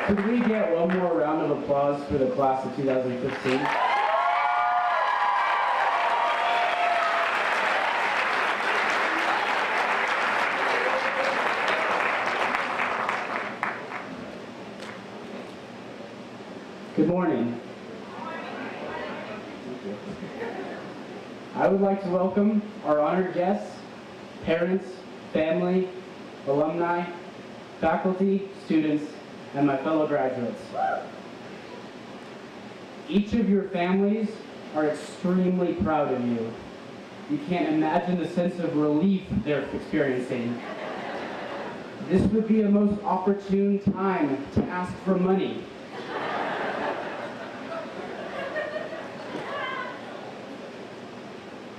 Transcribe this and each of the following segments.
Could we get one more round of applause for the class of 2015? Good morning. I would like to welcome our honored guests, parents, family, alumni, faculty, students, and my fellow graduates. Each of your families are extremely proud of you. You can't imagine the sense of relief they're experiencing. This would be a most opportune time to ask for money.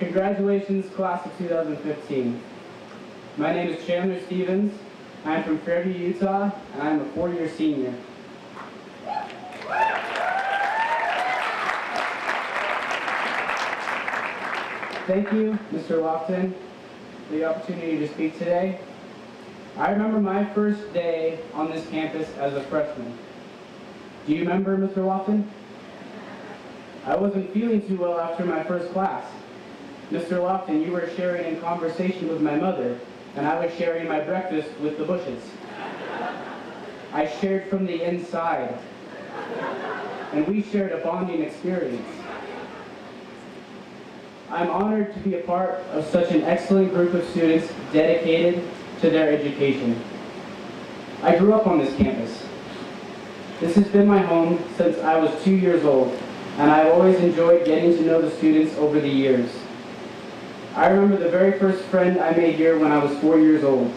Congratulations, class of 2015. My name is Chandler Stevens. I am from Fairview, Utah, and I am a four-year senior. Thank you, Mr. Lofton, for the opportunity to speak today. I remember my first day on this campus as a freshman. Do you remember, Mr. Lofton? I wasn't feeling too well after my first class. Mr. Lofton, you were sharing in conversation with my mother, and I was sharing my breakfast with the bushes. I shared from the inside, and we shared a bonding experience. I'm honored to be a part of such an excellent group of students dedicated to their education. I grew up on this campus. This has been my home since I was 2 years old, and I've always enjoyed getting to know the students over the years. I remember the very first friend I made here when I was 4 years old.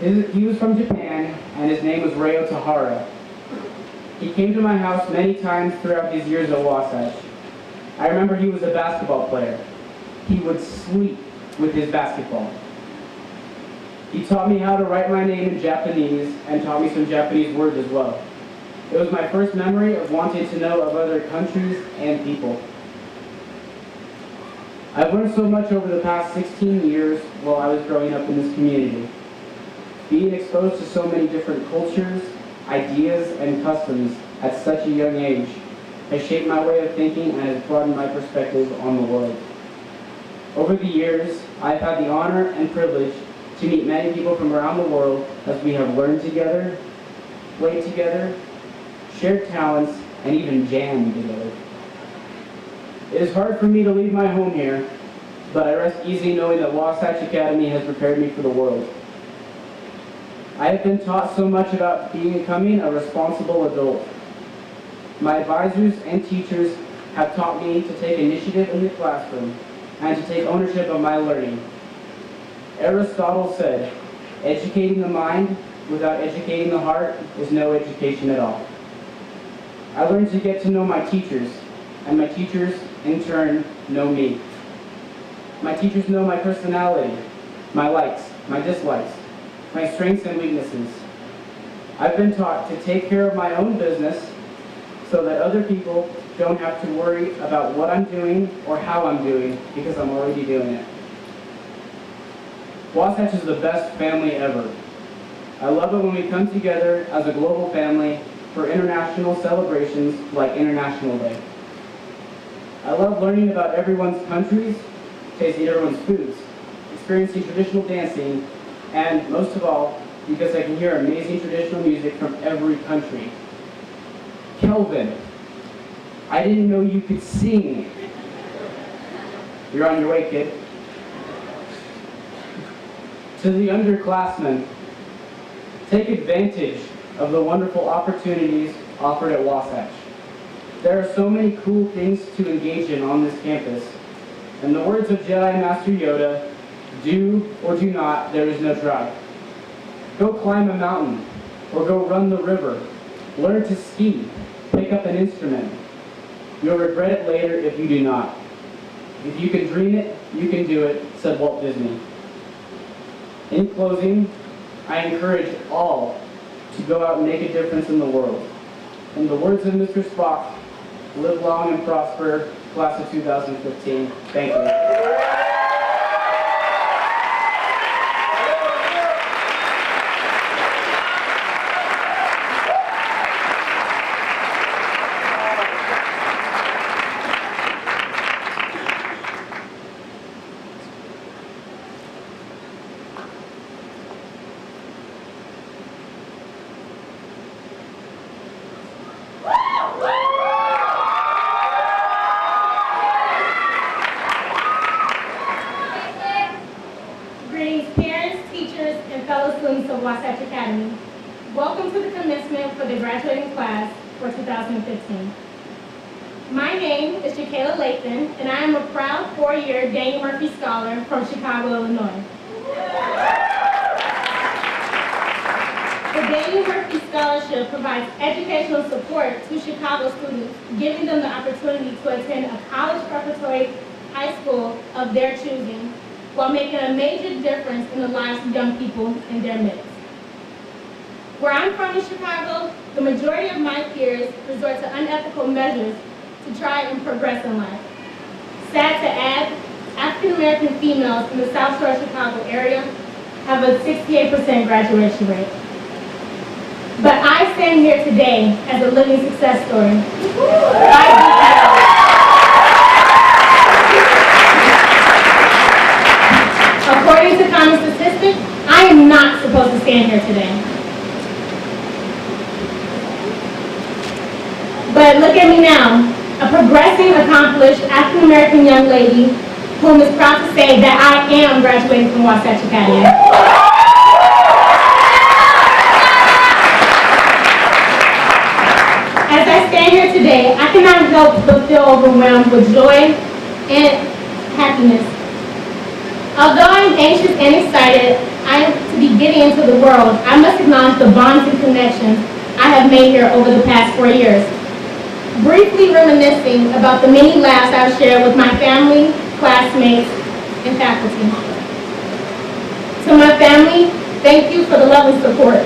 He was from Japan, and his name was Ryo Tahara. He came to my house many times throughout his years at Wasatch. I remember he was a basketball player. He would sleep with his basketball. He taught me how to write my name in Japanese and taught me some Japanese words as well. It was my first memory of wanting to know of other countries and people. I've learned so much over the past 16 years while I was growing up in this community. Being exposed to so many different cultures, ideas, and customs at such a young age has shaped my way of thinking and has broadened my perspective on the world. Over the years, I've had the honor and privilege to meet many people from around the world as we have learned together, played together, shared talents, and even jammed together. It is hard for me to leave my home here, but I rest easy knowing that Wasatch Academy has prepared me for the world. I have been taught so much about becoming a responsible adult. My advisors and teachers have taught me to take initiative in the classroom and to take ownership of my learning. Aristotle said, "Educating the mind without educating the heart is no education at all." I learned to get to know my teachers, and my teachers, in turn, know me. My teachers know my personality, my likes, my dislikes, my strengths and weaknesses. I've been taught to take care of my own business so that other people don't have to worry about what I'm doing or how I'm doing because I'm already doing it. Wasatch is the best family ever. I love it when we come together as a global family for international celebrations like International Day. I love learning about everyone's countries, tasting everyone's foods, experiencing traditional dancing, and most of all, because I can hear amazing traditional music from every country. Kelvin, I didn't know you could sing. You're on your way, kid. To the underclassmen, take advantage of the wonderful opportunities offered at Wasatch. There are so many cool things to engage in on this campus. In the words of Jedi Master Yoda, do or do not, there is no try. Go climb a mountain, or go run the river. Learn to ski, pick up an instrument. You'll regret it later if you do not. If you can dream it, you can do it, said Walt Disney. In closing, I encourage all to go out and make a difference in the world. In the words of Mr. Spock, live long and prosper, class of 2015. Thank you. Greetings, parents, teachers, and fellow students of Wasatch Academy. Welcome to the commencement for the graduating class for 2015. My name is Shakayla Lathan, and I am a proud four-year Daniel Murphy Scholar from Chicago, Illinois. The Daniel Murphy Scholarship provides educational support to Chicago students, giving them the opportunity to attend a college preparatory high school of their choosing, while making a major difference in the lives of young people in their midst. Where I'm from in Chicago, the majority of my peers resort to unethical measures to try and progress in life. Sad to add, African American females in the South Shore Chicago area have a 68% graduation rate. But I stand here today as a living success story. According to common statistics, I am not supposed to stand here today. But look at me now, a progressing, accomplished African-American young lady whom is proud to say that I am graduating from Wasatch Academy. As I stand here today, I cannot help but feel overwhelmed with joy and happiness. Although I am anxious and excited to be getting into the world, I must acknowledge the bonds and connections I have made here over the past 4 years. Briefly reminiscing about the many laughs I've shared with my family, classmates, and faculty. To my family, thank you for the love and support.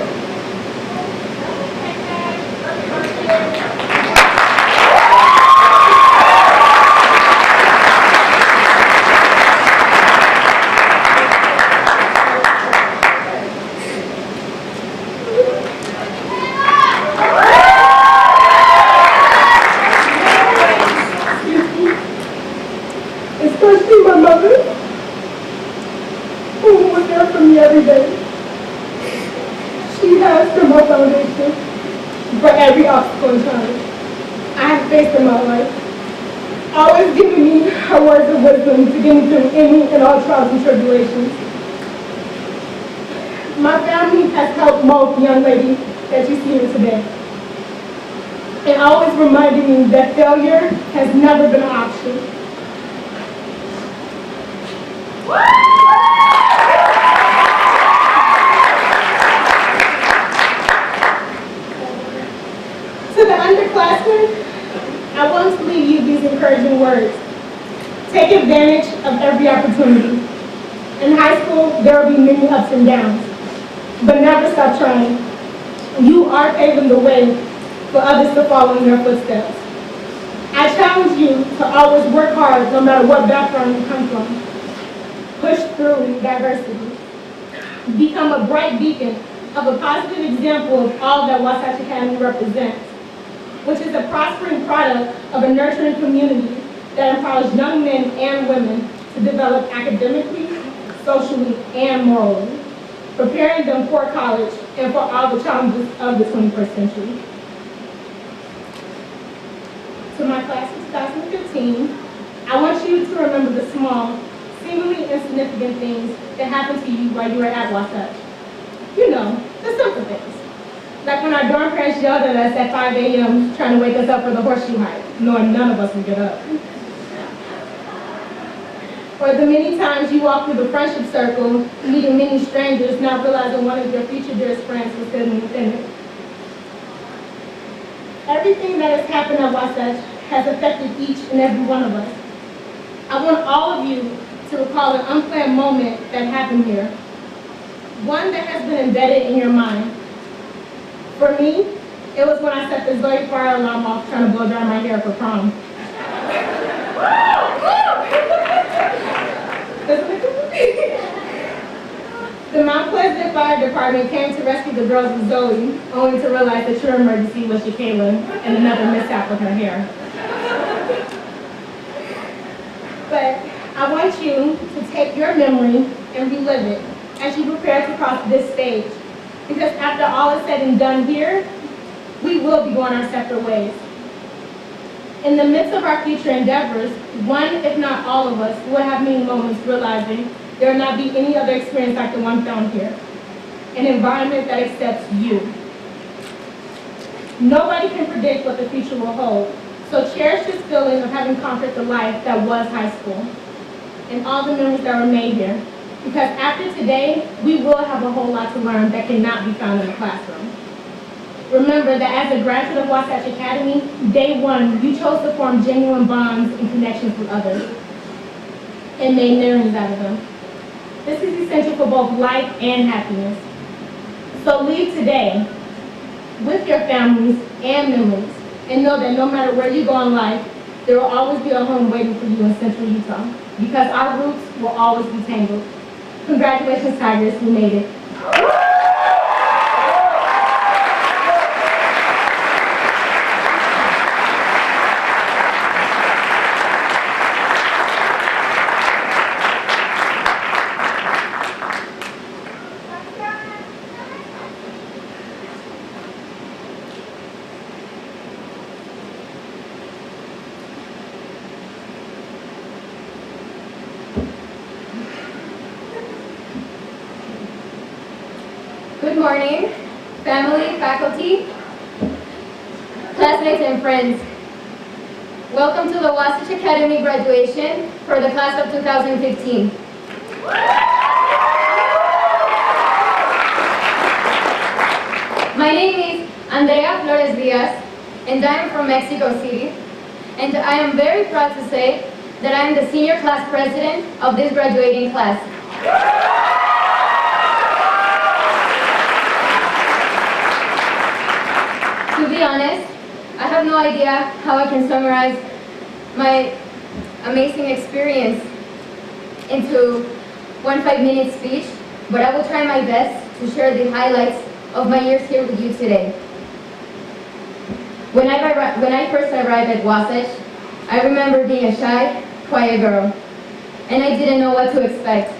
every obstacle and challenge I have faced in my life, always giving me her words of wisdom to get me through any and all trials and tribulations. My family has helped mold the young lady that you see here today, and always reminding me that failure has never been an option. To the underclassmen, I want to leave you these encouraging words. Take advantage of every opportunity. In high school, there will be many ups and downs, but never stop trying. You are paving the way for others to follow in their footsteps. I challenge you to always work hard no matter what background you come from. Push through diversity. Become a bright beacon of a positive example of all that Wasatch Academy represents, which is a prospering product of a nurturing community that empowers young men and women to develop academically, socially, and morally, preparing them for college and for all the challenges of the 21st century. To my class of 2015, I want you to remember the small, seemingly insignificant things that happened to you while you were at Wasatch. You know, the simple things. Like when our dorm parents yelled at us at 5 a.m. trying to wake us up for the horseshoe hike, knowing none of us would get up. Or the many times you walked through the friendship circle, meeting many strangers, not realizing one of your future dearest friends was sitting within it. Everything that has happened at Wasatch has affected each and every one of us. I want all of you to recall an unplanned moment that happened here. One that has been embedded in your mind. For me, it was when I set the Zoe fire alarm off trying to blow dry my hair for prom. The Mount Pleasant Fire Department came to rescue the girls with Zoe, only to realize that your emergency was Shakayla and another mishap with her hair. But I want you to take your memory and relive it as you prepare to cross this stage. Because after all is said and done here, we will be going our separate ways. In the midst of our future endeavors, one, if not all of us, will have many moments realizing there will not be any other experience like the one found here. An environment that accepts you. Nobody can predict what the future will hold, so cherish this feeling of having conquered the life that was high school and all the memories that were made here. Because after today, we will have a whole lot to learn that cannot be found in the classroom. Remember that as a graduate of Wasatch Academy, day one, you chose to form genuine bonds and connections with others and made memories out of them. This is essential for both life and happiness. So leave today with your families and memories, and know that no matter where you go in life, there will always be a home waiting for you in Central Utah, because our roots will always be tangled. Congratulations, Tigers, we made it. Good morning, family, faculty, classmates, and friends. Welcome to the Wasatch Academy Graduation for the class of 2015. My name is Andrea Flores Diaz, and I am from Mexico City. And I am very proud to say that I am the senior class president of this graduating class. To be honest, I have no idea how I can summarize my amazing experience into one 5-minute speech, but I will try my best to share the highlights of my years here with you today. When I first arrived at Wasatch, I remember being a shy, quiet girl, and I didn't know what to expect.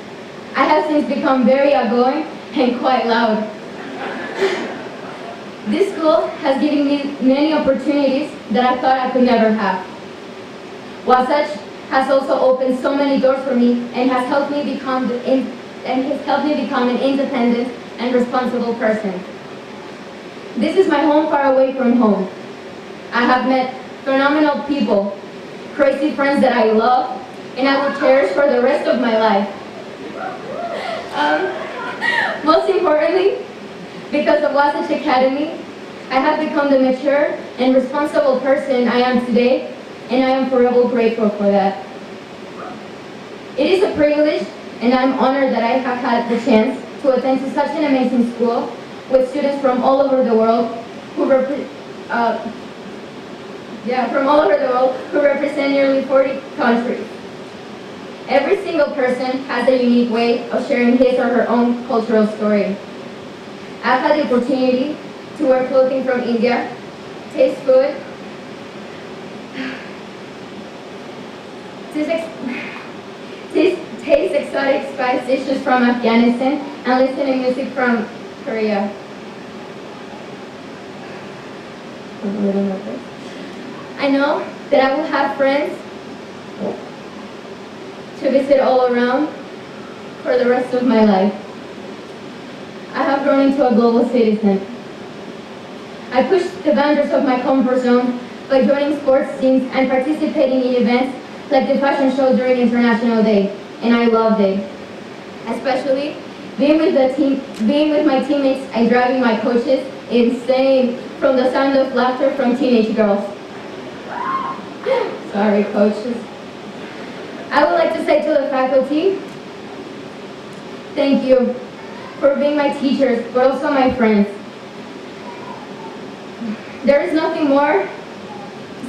I have since become very outgoing and quite loud. This school has given me many opportunities that I thought I could never have. Wasatch has also opened so many doors for me and has helped me become an independent and responsible person. This is my home far away from home. I have met phenomenal people, crazy friends that I love, and I will cherish for the rest of my life. Most importantly, because of Wasatch Academy, I have become the mature and responsible person I am today, and I am forever grateful for that. It is a privilege, and I'm honored that I have had the chance to attend to such an amazing school with students from all over the world who represent nearly 40 countries. Every single person has a unique way of sharing his or her own cultural story. I've had the opportunity to wear clothing from India, taste food, taste exotic spice dishes from Afghanistan, and listen to music from Korea. I'm a little nervous. I know that I will have friends to visit all around for the rest of my life. I have grown into a global citizen. I pushed the boundaries of my comfort zone by joining sports teams and participating in events like the fashion show during International Day, and I loved it. Especially being with my teammates and driving my coaches insane from the sound of laughter from teenage girls. Sorry, coaches. I would like to say to the faculty, thank you for being my teachers, but also my friends. There is nothing more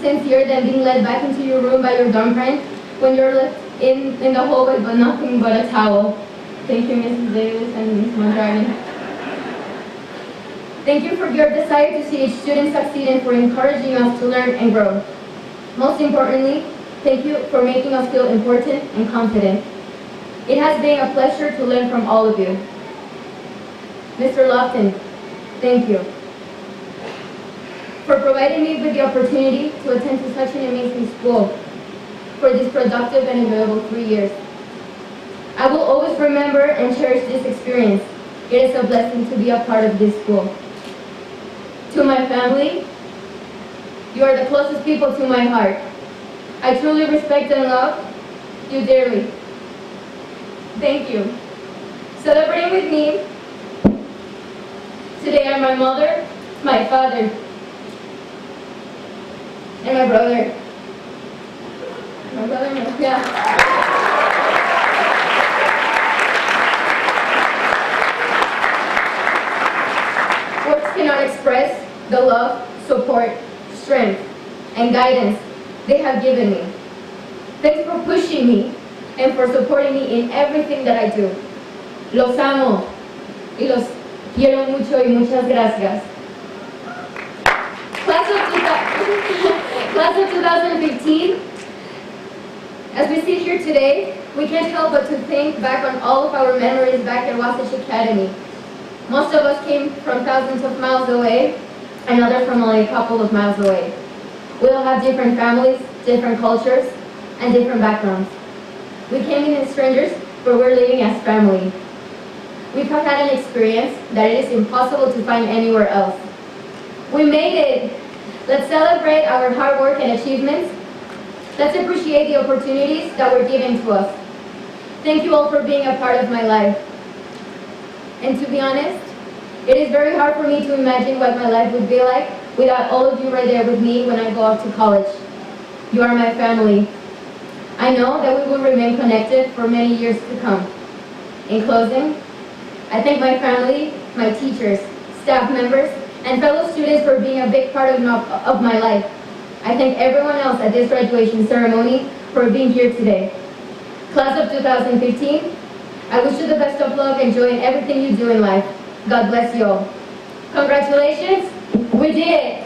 sincere than being led back into your room by your dorm friend when you're left in the hallway but nothing but a towel. Thank you, Mrs. Davis and Ms. Mondragon. Thank you for your desire to see each student succeed and for encouraging us to learn and grow. Most importantly, thank you for making us feel important and confident. It has been a pleasure to learn from all of you. Mr. Lofton, thank you for providing me with the opportunity to attend to such an amazing school for this productive and enjoyable 3 years. I will always remember and cherish this experience. It is a blessing to be a part of this school. To my family, you are the closest people to my heart. I truly respect and love you dearly. Thank you. Celebrating with me today are my mother, my father, and my brother. Yeah. Words cannot express the love, support, strength, and guidance they have given me. Thanks for pushing me and for supporting me in everything that I do. Los amo y los quiero mucho y muchas gracias. Class of 2015, as we sit here today, we can't help but to think back on all of our memories back at Wasatch Academy. Most of us came from thousands of miles away, and others from only a couple of miles away. We all have different families, different cultures, and different backgrounds. We came in as strangers, but we're living as family. We've had an experience that it is impossible to find anywhere else. We made it! Let's celebrate our hard work and achievements. Let's appreciate the opportunities that were given to us. Thank you all for being a part of my life. And to be honest, it is very hard for me to imagine what my life would be like without all of you right there with me when I go off to college. You are my family. I know that we will remain connected for many years to come. In closing, I thank my family, my teachers, staff members, and fellow students for being a big part of my life. I thank everyone else at this graduation ceremony for being here today. Class of 2015, I wish you the best of luck and joy in everything you do in life. God bless you all. Congratulations, we did it!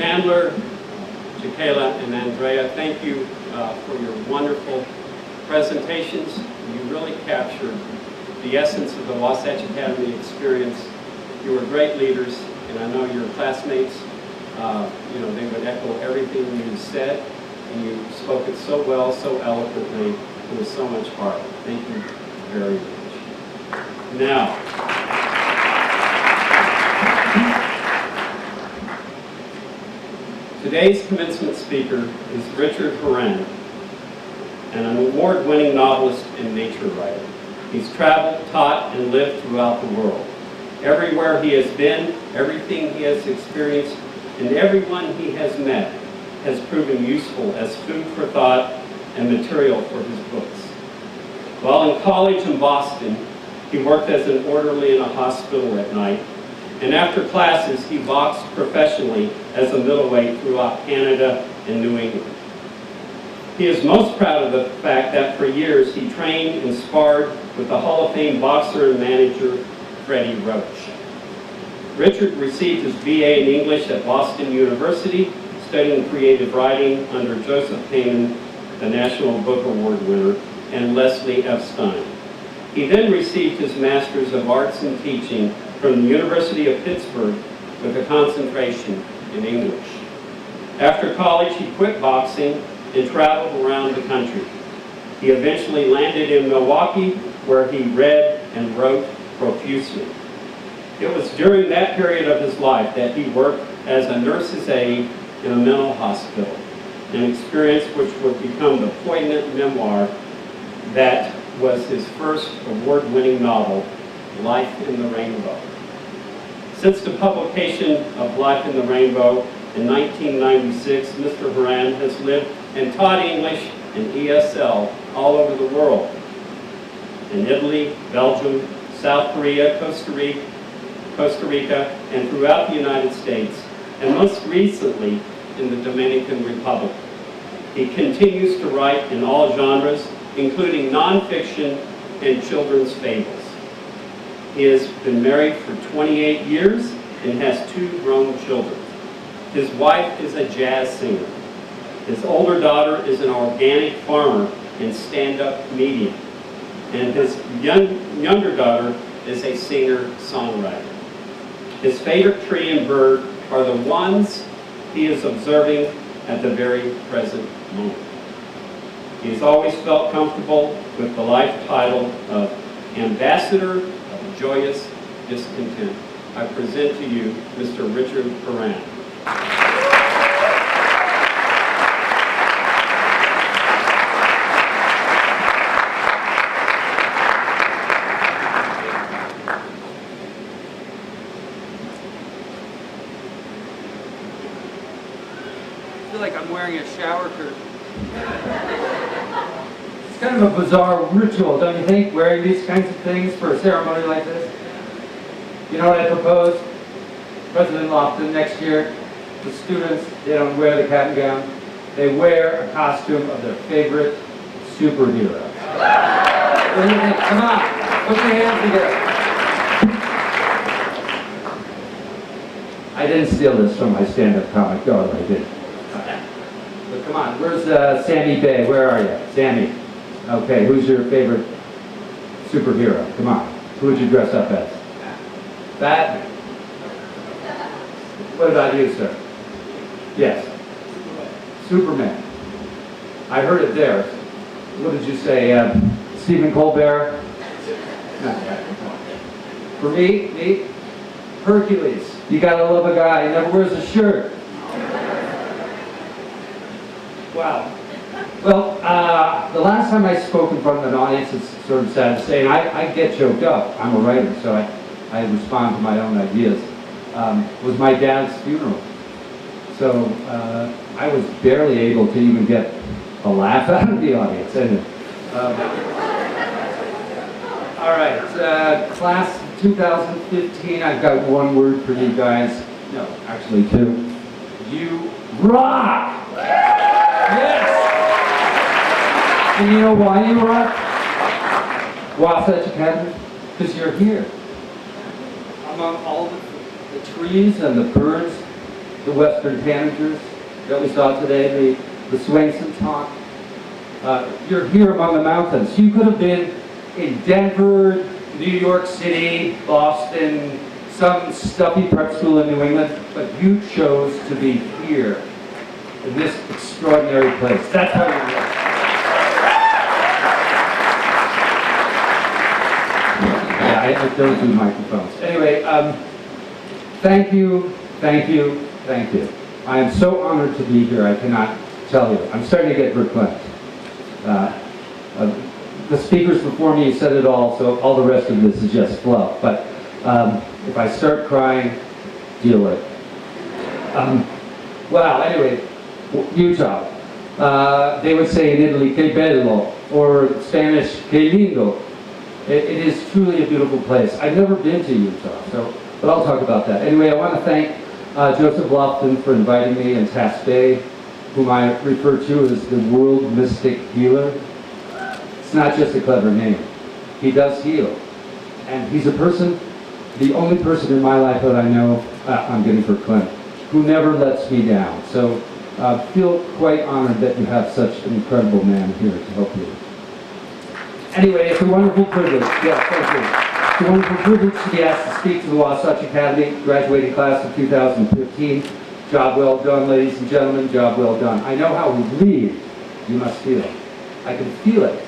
Chandler, Jaquela, and Andrea, thank you for your wonderful presentations. You really captured the essence of the Wasatch Academy experience. You were great leaders, and I know your classmates, they would echo everything you said, and you spoke it so well, so eloquently, and with so much heart. Thank you very much. Now, today's commencement speaker is Richard Horan, and an award-winning novelist and nature writer. He's traveled, taught, and lived throughout the world. Everywhere he has been, everything he has experienced, and everyone he has met has proven useful as food for thought and material for his books. While in college in Boston, he worked as an orderly in a hospital at night, and after classes, he boxed professionally as a middleweight throughout Canada and New England. He is most proud of the fact that for years he trained and sparred with the Hall of Fame boxer and manager, Freddie Roach. Richard received his BA in English at Boston University, studying creative writing under Joseph Kamen, the National Book Award winner, and Leslie F. Stein. He then received his Master's of Arts in Teaching from the University of Pittsburgh with a concentration in English. After college, he quit boxing and traveled around the country. He eventually landed in Milwaukee, where he read and wrote profusely. It was during that period of his life that he worked as a nurse's aide in a mental hospital, an experience which would become the poignant memoir that was his first award-winning novel, Life in the Rainbow. Since the publication of Life in the Rainbow in 1996, Mr. Horan has lived and taught English and ESL all over the world, in Italy, Belgium, South Korea, Costa Rica, and throughout the United States, and most recently in the Dominican Republic. He continues to write in all genres, including nonfiction and children's fables. He has been married for 28 years and has 2 grown children. His wife is a jazz singer. His older daughter is an organic farmer and stand-up comedian. And his younger daughter is a singer-songwriter. His favorite tree and bird are the ones he is observing at the very present moment. He has always felt comfortable with the life title of Ambassador of Joyous Discontent. I present to you Mr. Richard Horan. I feel like I'm wearing a shower curtain. It's kind of a bizarre ritual, don't you think, wearing these kinds of things for a ceremony like this? You know what I propose? President Lofton, next year, the students, they don't wear the cap and gown. They wear a costume of their favorite superhero. What do you think? Come on, put your hands together. I didn't steal this from my stand-up comic, though I did. But come on, where's Sammy Bay? Where are you? Sammy. Okay, who's your favorite superhero? Come on. Who would you dress up as? Batman. What about you, sir? Yes. Superman. I heard it there. What did you say? Stephen Colbert? For me, Hercules. You gotta love a guy who never wears a shirt. Wow. Well, the last time I spoke in front of an audience, it's sort of sad to say, and I get choked up. I'm a writer, so I respond to my own ideas. Was my dad's funeral. So I was barely able to even get a laugh out of the audience. Anyway, all right, class 2015, I've got one word for you guys. No, actually 2. You rock! Yes! And you know why you rock? Wasatch Academy? Because you're here. Among all the trees and the birds the Western Tanagers that we saw today, the Swainson talk. You're here among the mountains. You could have been in Denver, New York City, Boston, some stuffy prep school in New England, but you chose to be here in this extraordinary place. That's how you live. Yeah, I don't do microphones. Anyway, thank you, thank you, thank you. I am so honored to be here, I cannot tell you. I'm starting to get verklempt. The speakers before me said it all, so all the rest of this is just fluff. But if I start crying, deal with it. Well, anyway, Utah. They would say in Italy, che bello, or Spanish, che lindo. It is truly a beautiful place. I've never been to Utah, but I'll talk about that. Anyway, I want to thank Joseph Lofton for inviting me, and Tass Bay, whom I refer to as the world mystic healer. It's not just a clever name. He does heal. And he's a person, the only person in my life that I know, I'm getting for Clint, who never lets me down. So feel quite honored that you have such an incredible man here to help you. Anyway, it's a wonderful privilege. Yes, thank you. It's a wonderful privilege to be asked to speak to the Wasatch Academy graduating class of 2015. Job well done, ladies and gentlemen, job well done. I know how relieved you must feel. I can feel it.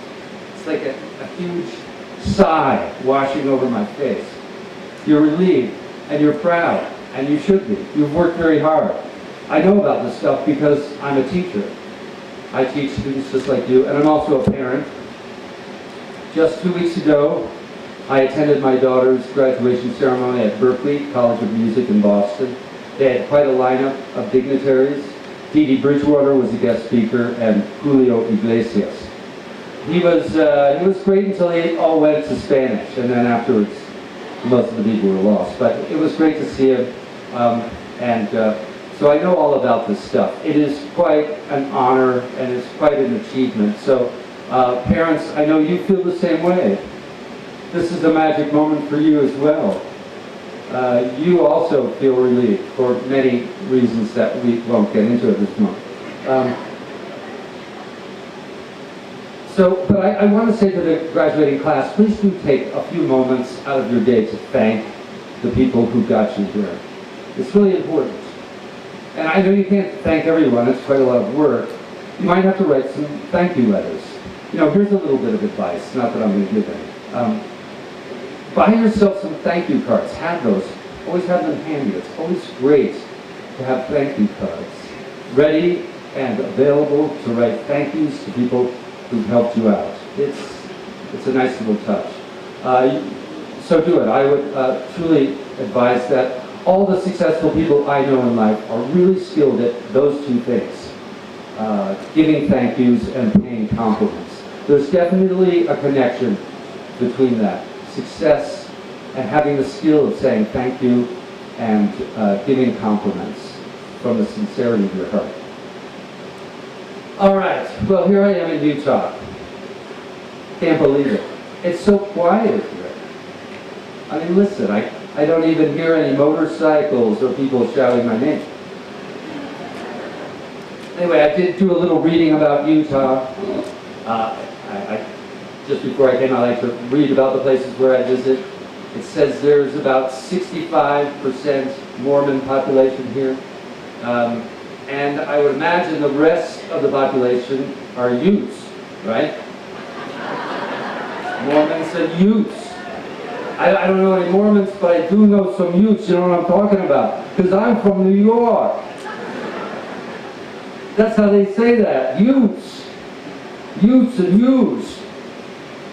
It's like a huge sigh washing over my face. You're relieved, and you're proud, and you should be. You've worked very hard. I know about this stuff because I'm a teacher. I teach students just like you, and I'm also a parent. Just 2 weeks ago, I attended my daughter's graduation ceremony at Berklee College of Music in Boston. They had quite a lineup of dignitaries. Dee Dee Bridgewater was a guest speaker, and Julio Iglesias. He was great until they all went to Spanish, and then afterwards, most of the people were lost. But it was great to see him, so I know all about this stuff. It is quite an honor, and it's quite an achievement. So, parents, I know you feel the same way. This is a magic moment for you as well. You also feel relieved for many reasons that we won't get into at this moment. But I want to say to the graduating class, please do take a few moments out of your day to thank the people who got you here. It's really important. And I know you can't thank everyone, it's quite a lot of work. You might have to write some thank you letters. You know, here's a little bit of advice, not that I'm going to give any. Buy yourself some thank you cards. Have those. Always have them handy. It's always great to have thank you cards ready and available to write thank yous to people who've helped you out. It's a nice little touch. So do it. I would truly advise that. All the successful people I know in life are really skilled at those two things, giving thank yous and paying compliments. There's definitely a connection between that. Success and having the skill of saying thank you and giving compliments from the sincerity of your heart. All right, well, here I am in Utah. Can't believe it. It's so quiet here. I mean, listen, I don't even hear any motorcycles or people shouting my name. Anyway, I did do a little reading about Utah. Just before I came, I like to read about the places where I visit. It says there's about 65% Mormon population here. And I would imagine the rest of the population are Utes, right? Mormons and Utes. I don't know any Mormons, but I do know some Utes, you know what I'm talking about. Because I'm from New York. That's how they say that, Utes. Utes and Utes.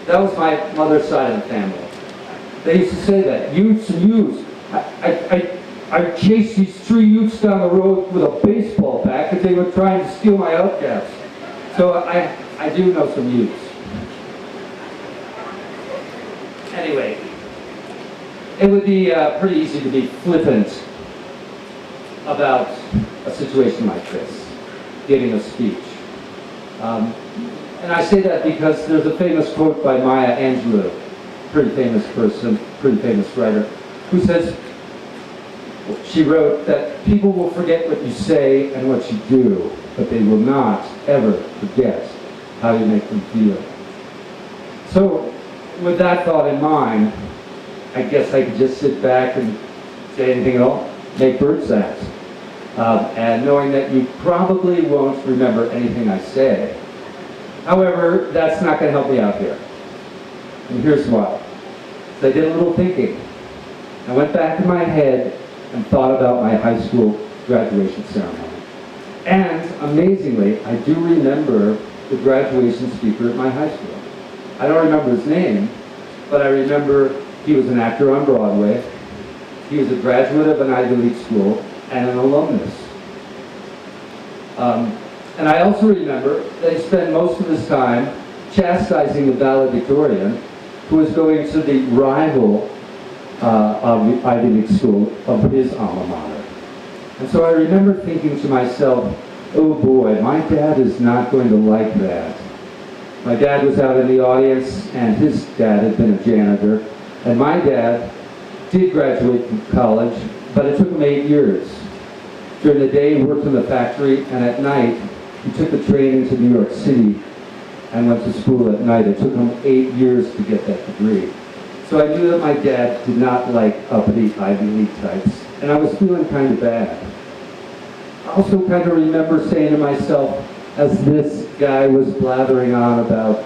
That was my mother's side of the family. They used to say that, Utes and Utes. I chased these 3 Utes down the road with a baseball bat because they were trying to steal my outcasts. So I do know some Utes. Anyway, it would be pretty easy to be flippant about a situation like this, giving a speech. And I say that because there's a famous quote by Maya Angelou, pretty famous person, pretty famous writer, who says, she wrote that people will forget what you say and what you do, but they will not ever forget how you make them feel. So with that thought in mind, I guess I could just sit back and say anything at all, make bird sounds. And knowing that you probably won't remember anything I say. However, that's not going to help me out here. And here's why. So I did a little thinking. I went back in my head and thought about my high school graduation ceremony. And amazingly, I do remember the graduation speaker at my high school. I don't remember his name, but I remember he was an actor on Broadway. He was a graduate of an Ivy League school and an alumnus. And I also remember that he spent most of his time chastising the valedictorian who was going to the rival of the Ivy League school of his alma mater. And so I remember thinking to myself, oh boy, my dad is not going to like that. My dad was out in the audience, and his dad had been a janitor. And my dad did graduate from college, but it took him 8 years. During the day, he worked in the factory, and at night, he took the train into New York City and went to school at night. It took him 8 years to get that degree. So I knew that my dad did not like uppity Ivy League types, and I was feeling kind of bad. I also kind of remember saying to myself, as this guy was blathering on about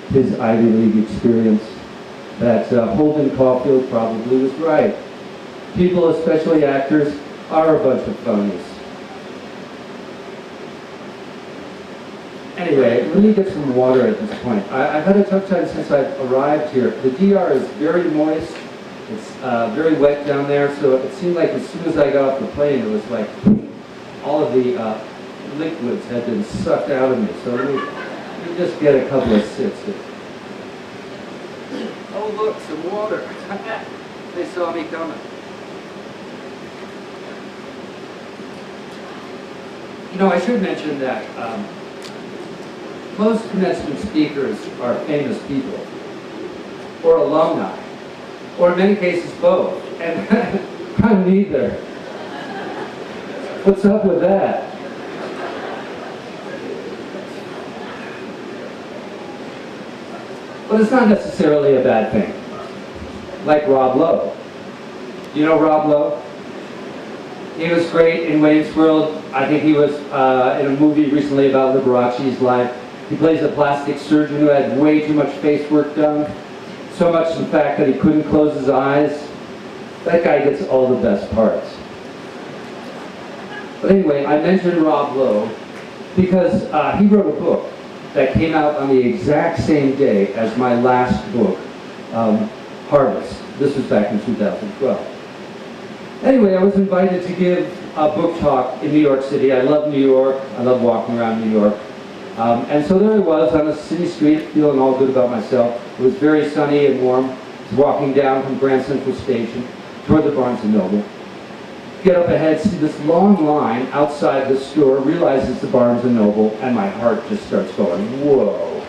his Ivy League experience, that Holden Caulfield probably was right. People, especially actors, are a bunch of phonies. Anyway, let me get some water at this point. I've had a tough time since I've arrived here. The DR is very moist. It's very wet down there, so it seemed like as soon as I got off the plane, it was like all of the liquids had been sucked out of me. So let me just get a couple of sips here. Oh, look, some water. They saw me coming. You know, I should mention that most commencement speakers are famous people, or alumni, or in many cases both, and I'm neither. What's up with that? But it's not necessarily a bad thing. Like Rob Lowe. You know Rob Lowe? He was great in Wayne's World. I think he was in a movie recently about Liberace's life. He plays a plastic surgeon who had way too much face work done. So much, in fact, that he couldn't close his eyes. That guy gets all the best parts. But anyway, I mentioned Rob Lowe because he wrote a book that came out on the exact same day as my last book, Harvest. This was back in 2012. Anyway, I was invited to give a book talk in New York City. I love New York. I love walking around New York. And so there I was on a city street, feeling all good about myself. It was very sunny and warm. I was walking down from Grand Central Station toward the Barnes & Noble. Get up ahead, see this long line outside the store, realize it's the Barnes & Noble, and my heart just starts going, whoa.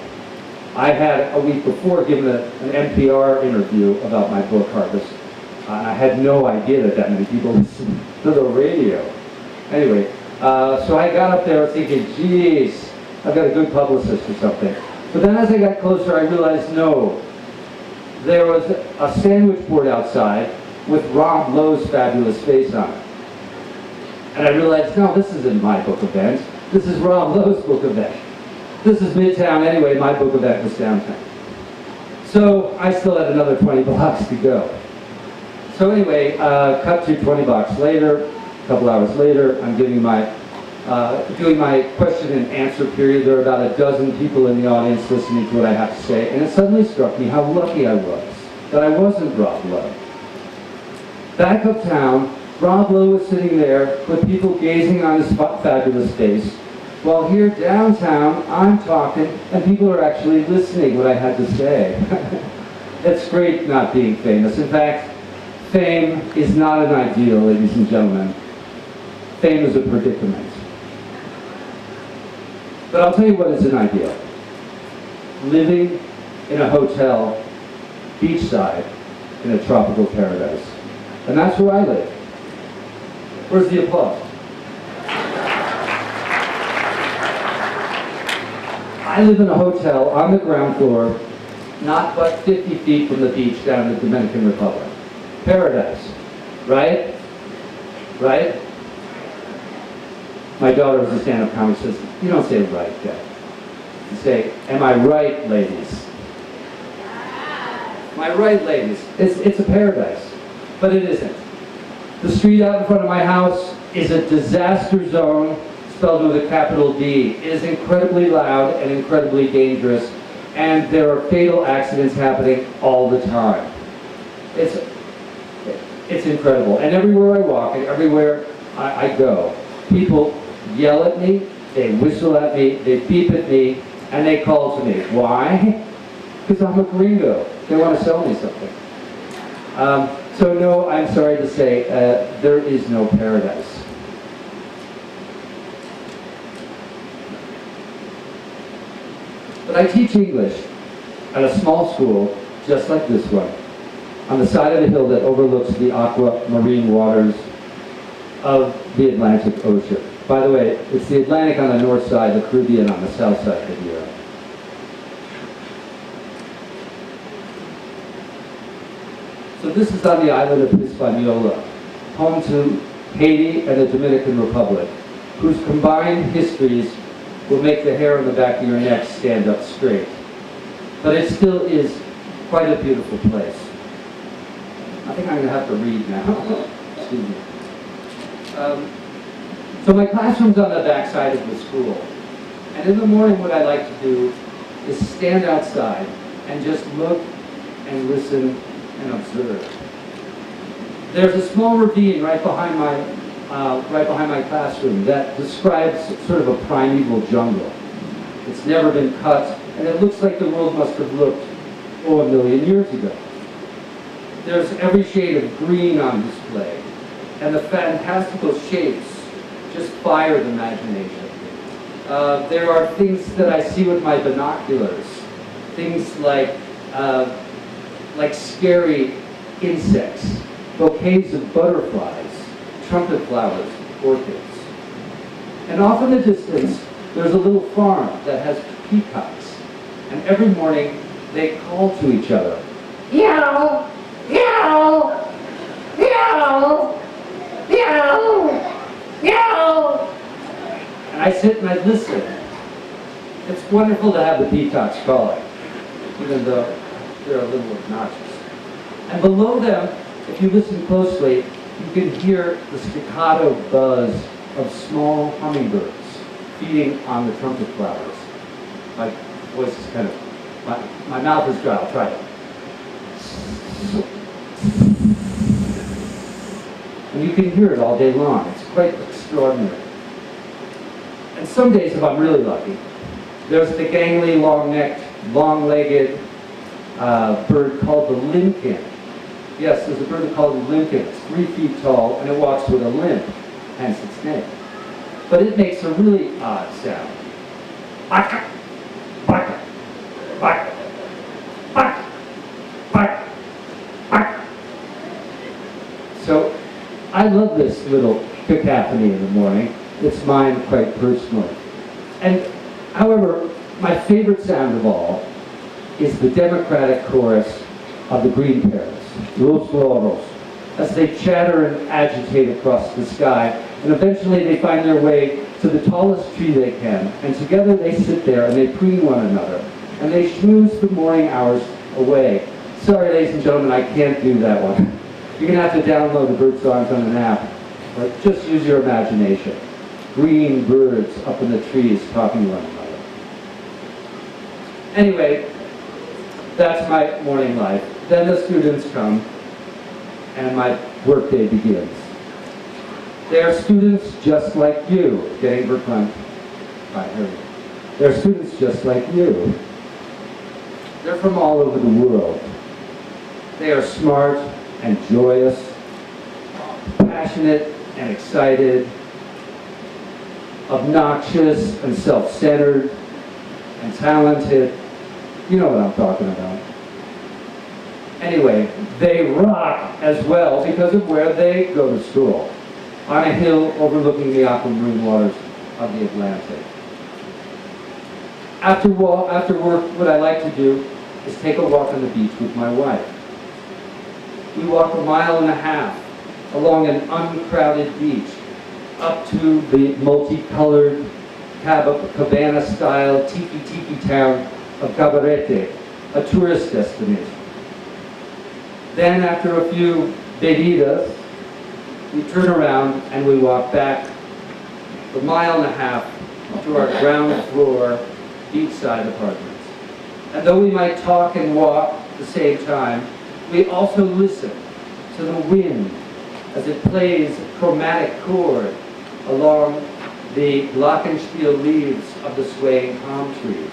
I had a week before given an NPR interview about my book, Harvest. I had no idea that many people listened to the radio. Anyway, so I got up there thinking, geez, I've got a good publicist or something. But then as I got closer, I realized, no. There was a sandwich board outside with Rob Lowe's fabulous face on it. And I realized, no, this isn't my book event. This is Rob Lowe's book event. This is Midtown anyway. My book event was downtown. So I still had another 20 blocks to go. So anyway, cut to 20 blocks later, a couple hours later, I'm giving doing my question and answer period. There are about a dozen people in the audience listening to what I have to say, and it suddenly struck me how lucky I was that I wasn't Rob Lowe. Back uptown, Rob Lowe was sitting there with people gazing on his fabulous face, while here downtown, I'm talking, and people are actually listening what I had to say. It's great not being famous. In fact, fame is not an ideal, ladies and gentlemen. Fame is a predicament. But I'll tell you what is an ideal. Living in a hotel, beachside, in a tropical paradise. And that's where I live. Where's the applause? I live in a hotel on the ground floor, not but 50 feet from the beach down in the Dominican Republic. Paradise, right? Right? My daughter was a stand-up comic, says, you don't say right, Dad. You say, am I right, ladies? Am I right, ladies? It's a paradise, but it isn't. The street out in front of my house is a disaster zone, spelled with a capital D. It is incredibly loud and incredibly dangerous, and there are fatal accidents happening all the time. It's incredible. And everywhere I walk and everywhere I go, people yell at me, they whistle at me, they beep at me, and they call to me. Why? Because I'm a gringo. They want to sell me something. So no, I'm sorry to say, there is no paradise. But I teach English at a small school, just like this one, on the side of the hill that overlooks the aquamarine waters of the Atlantic Ocean. By the way, it's the Atlantic on the north side, the Caribbean on the south side of Europe. So this is on the island of Hispaniola, home to Haiti and the Dominican Republic, whose combined histories will make the hair on the back of your neck stand up straight. But it still is quite a beautiful place. I think I'm going to have to read now. Excuse me. So my classroom's on the back side of the school. And in the morning what I like to do is stand outside and just look and listen and observe. There's a small ravine right behind my classroom that describes sort of a primeval jungle. It's never been cut, and it looks like the world must have looked, a million years ago. There's every shade of green on display, and the fantastical shapes just fire the imagination. There are things that I see with my binoculars, things like scary insects, bouquets of butterflies, trumpet flowers, orchids. And off in the distance, there's a little farm that has peacocks. And every morning, they call to each other. Meow, meow, meow, meow, meow. And I sit and I listen. It's wonderful to have the peacocks calling, even though they're a little obnoxious. And below them, if you listen closely, you can hear the staccato buzz of small hummingbirds feeding on the trumpet flowers. My voice is kind of, my mouth is dry, I'll try it. And you can hear it all day long. It's quite extraordinary. And some days, if I'm really lucky, there's the gangly, long-necked, long-legged bird called the limpkin. Yes, there's a bird called the limpkin. It's 3 feet tall, and it walks with a limp, hence its name. But it makes a really odd sound. Baka, baka, baka, baka, baka, baka. So I love this little cacophony in the morning. It's mine quite personally. And however, my favorite sound of all is the democratic chorus of the green parrots, los loros, as they chatter and agitate across the sky, and eventually they find their way to the tallest tree they can, and together they sit there and they preen one another, and they schmooze the morning hours away. Sorry, ladies and gentlemen, I can't do that one. You're going to have to download the bird songs on an app, but just use your imagination. Green birds up in the trees talking to one another. Anyway, that's my morning life. Then the students come, and my workday begins. They are students just like you, getting verklempt by her. They're students just like you. They're from all over the world. They are smart and joyous, passionate and excited, obnoxious and self-centered, and talented. You know what I'm talking about. Anyway, they rock as well because of where they go to school. on a hill overlooking the aquamarine waters of the Atlantic. After work, what I like to do is take a walk on the beach with my wife. We walk 1.5 miles along an uncrowded beach up to the multicolored cabana-style tiki town of Cabarete, a tourist destination. Then after a few bebidas, we turn around and we walk back 1.5 miles to our ground floor beachside apartments. And though we might talk and walk at the same time, we also listen to the wind as it plays a chromatic chord along the glockenspiel leaves of the swaying palm trees,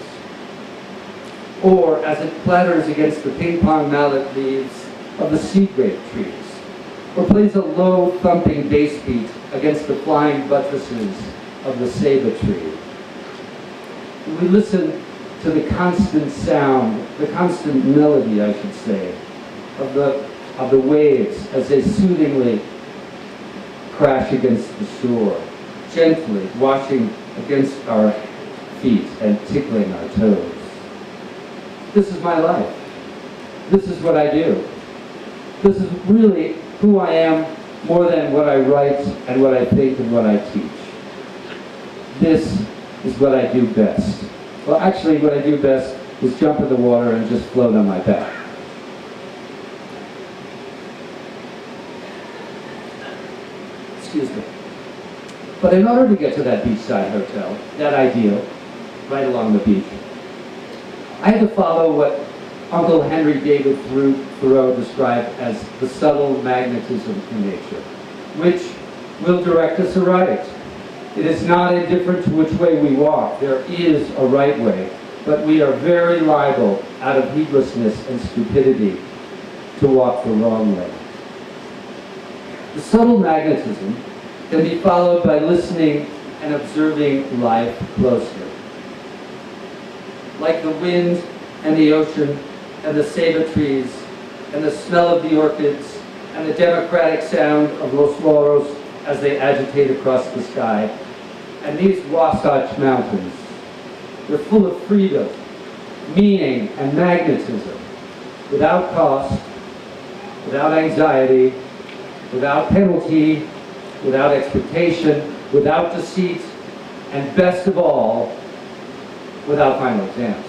or as it clatters against the ping-pong mallet leaves of the sea grape trees, or plays a low thumping bass beat against the flying buttresses of the ceiba tree. We listen to the constant sound, the constant melody, I should say, of the waves as they soothingly crash against the shore, gently washing against our feet and tickling our toes. This is my life. This is what I do. This is really who I am more than what I write and what I think and what I teach. This is what I do best. Well, actually, what I do best is jump in the water and just float on my back. Excuse me. But in order to get to that beachside hotel, that ideal, right along the beach, I had to follow what Uncle Henry David Thoreau described as the subtle magnetism in nature, which will direct us aright. It is not indifferent to which way we walk. There is a right way, but we are very liable, out of heedlessness and stupidity, to walk the wrong way. The subtle magnetism can be followed by listening and observing life closely. Like the wind and the ocean and the ceiba trees and the smell of the orchids and the democratic sound of los loros as they agitate across the sky, and these Wasatch Mountains, they're full of freedom, meaning, and magnetism, without cost, without anxiety, without penalty, without expectation, without deceit, and best of all, without final exams.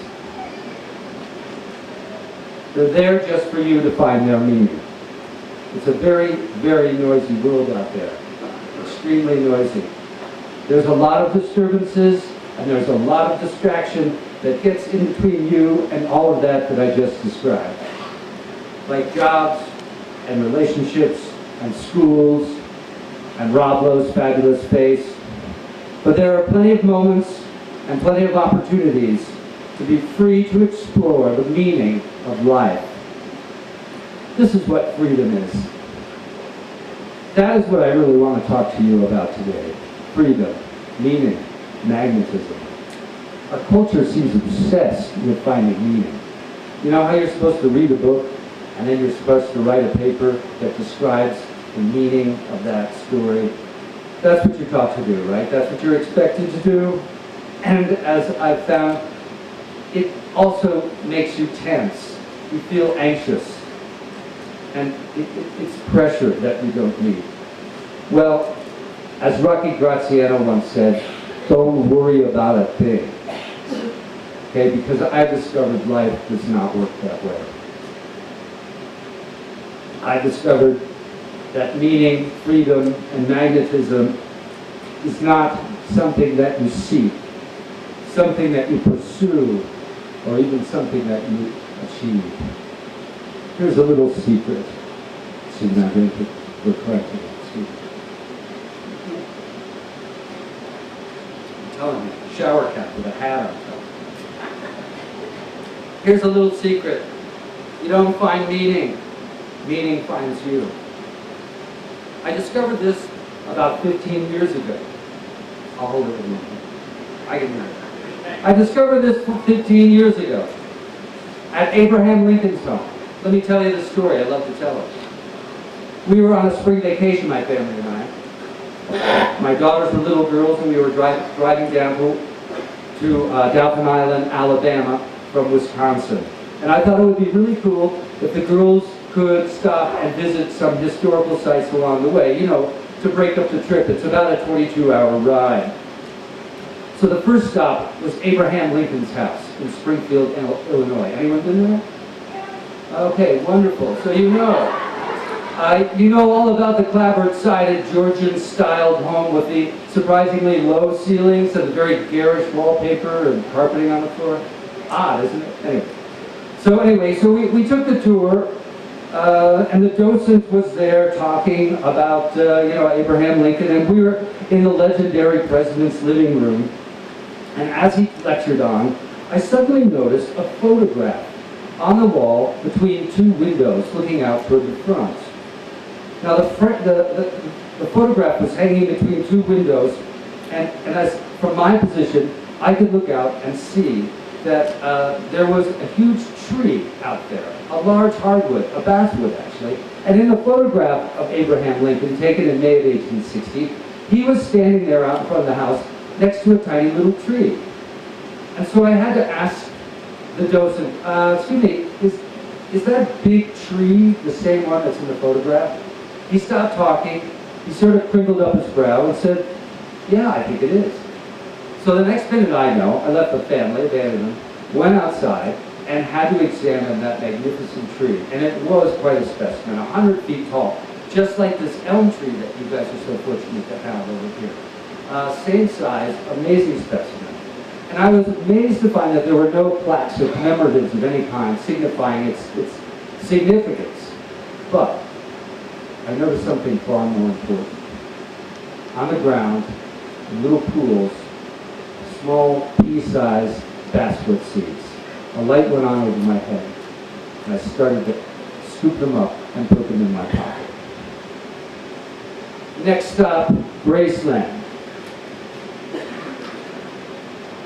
They're there just for you to find their meaning. It's a very, very noisy world out there, extremely noisy. There's a lot of disturbances, and there's a lot of distraction that gets in between you and all of that I just described. Like jobs, and relationships, and schools, and Rob Lowe's fabulous face. But there are plenty of moments and plenty of opportunities to be free to explore the meaning of life. This is what freedom is. That is what I really want to talk to you about today. Freedom, meaning, magnetism. Our culture seems obsessed with finding meaning. You know how you're supposed to read a book and then you're supposed to write a paper that describes the meaning of that story? That's what you're taught to do, right? That's what you're expected to do. And as I've found, it also makes you tense. You feel anxious. And it's pressure that you don't need. Well, as Rocky Graziano once said, don't worry about a thing. Okay, because I've discovered life does not work that way. I discovered that meaning, freedom, and magnetism is not something that you seek, something that you pursue, or even something that you achieve. Here's a little secret. See, now we're correcting it. I'm telling you, shower cap with a hat on top. Here's a little secret. You don't find meaning. Meaning finds you. I discovered this about 15 years ago. I'll hold it a moment. I can hear it. I discovered this 15 years ago at Abraham Lincoln's home. Let me tell you the story. I love to tell it. We were on a spring vacation, my family and I. My daughters were little girls, and we were driving down to Dauphin Island, Alabama, from Wisconsin. And I thought it would be really cool if the girls could stop and visit some historical sites along the way, you know, to break up the trip. It's about a 22-hour ride. So the first stop was Abraham Lincoln's house in Springfield, Illinois. Anyone been there? Okay, wonderful. So you know all about the clapboard-sided Georgian-styled home with the surprisingly low ceilings and the very garish wallpaper and carpeting on the floor. Odd, isn't it? Anyway, so we took the tour, and the docent was there talking about, Abraham Lincoln, and we were in the legendary president's living room. And as he lectured on, I suddenly noticed a photograph on the wall between two windows looking out toward the front. Now the photograph was hanging between two windows, and as from my position, I could look out and see that there was a huge tree out there, a large hardwood, a basswood actually. And in the photograph of Abraham Lincoln, taken in May of 1860, he was standing there out in front of the house next to a tiny little tree. And so I had to ask the docent, excuse me, is that big tree the same one that's in the photograph? He stopped talking, he sort of crinkled up his brow and said, yeah, I think it is. So the next minute I left the family, abandoned them, went outside, and had to examine that magnificent tree. And it was quite a specimen, 100 feet tall, just like this elm tree that you guys are so fortunate to have over here. Same size, amazing specimen. And I was amazed to find that there were no plaques or commemoratives of any kind signifying its significance. But I noticed something far more important. On the ground, in little pools, small pea-sized basswood seeds. A light went on over my head, and I started to scoop them up and put them in my pocket. Next stop, Graceland.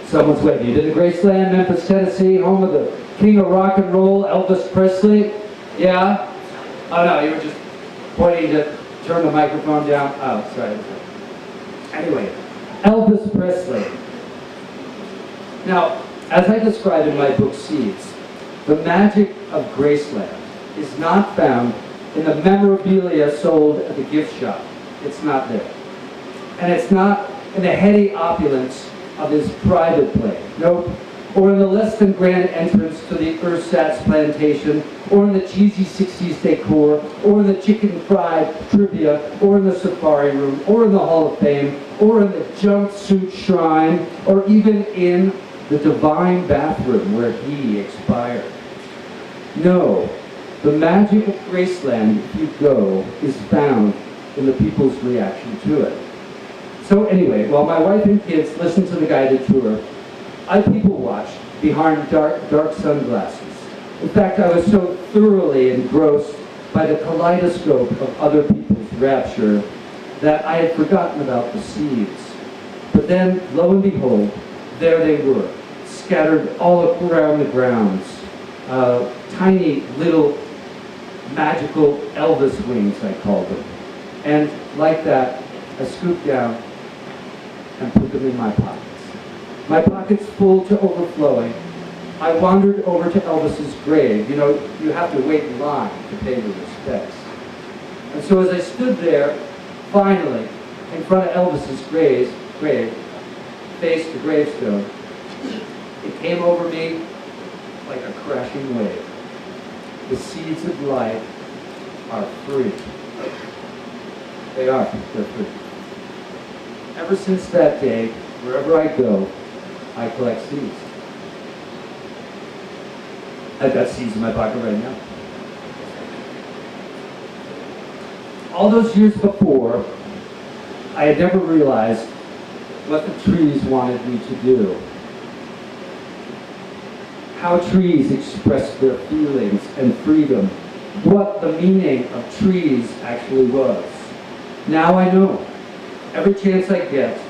Someone's waving. You been to Graceland, Memphis, Tennessee, home of the king of rock and roll, Elvis Presley? Yeah? Oh no, you were just pointing to turn the microphone down. Oh, sorry. Anyway, Elvis Presley. Now, as I describe in my book, Seeds, the magic of Graceland is not found in the memorabilia sold at the gift shop. It's not there. And it's not in the heady opulence of his private plane. Nope. Or in the less than grand entrance to the ersatz plantation, or in the cheesy 60s decor, or in the chicken fried trivia, or in the safari room, or in the Hall of Fame, or in the jumpsuit shrine, or even in the divine bathroom where he expired. No, the magic of Graceland, if you go, is found in the people's reaction to it. So anyway, while my wife and kids listened to the guided tour, I people watched behind dark sunglasses. In fact, I was so thoroughly engrossed by the kaleidoscope of other people's rapture that I had forgotten about the seeds. But then, lo and behold, there they were, scattered all around the grounds. Tiny little magical Elvis wings, I called them. And like that, I scooped down and put them in my pockets. My pockets full to overflowing. I wandered over to Elvis's grave. You know, you have to wait in line to pay your respects. And so as I stood there, finally, in front of Elvis's grave, faced the gravestone, it came over me like a crashing wave. The seeds of life are free. They are. They're free. Ever since that day, wherever I go, I collect seeds. I've got seeds in my pocket right now. All those years before, I had never realized what the trees wanted me to do. How trees expressed their feelings and freedom. What the meaning of trees actually was. Now I know. Every chance I get,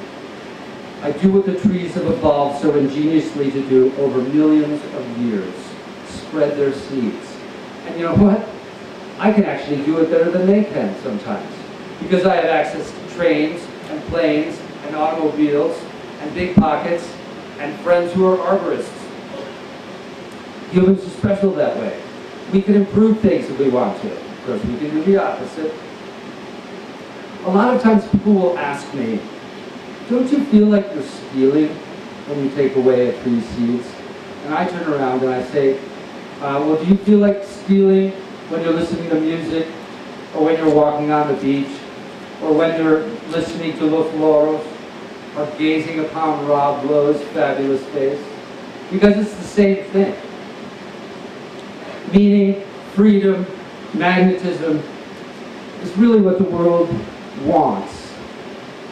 I do what the trees have evolved so ingeniously to do over millions of years. Spread their seeds. And you know what? I can actually do it better than they can sometimes. Because I have access to trains and planes and automobiles and big pockets and friends who are arborists. Humans are special that way. We can improve things if we want to. Of course, we can do the opposite. A lot of times people will ask me, don't you feel like you're stealing when you take away a tree's seeds? And I turn around and I say, well, do you feel like stealing when you're listening to music, or when you're walking on the beach, or when you're listening to Los Loros, or gazing upon Rob Lowe's fabulous face? Because it's the same thing. Meaning, freedom, magnetism is really what the world wants.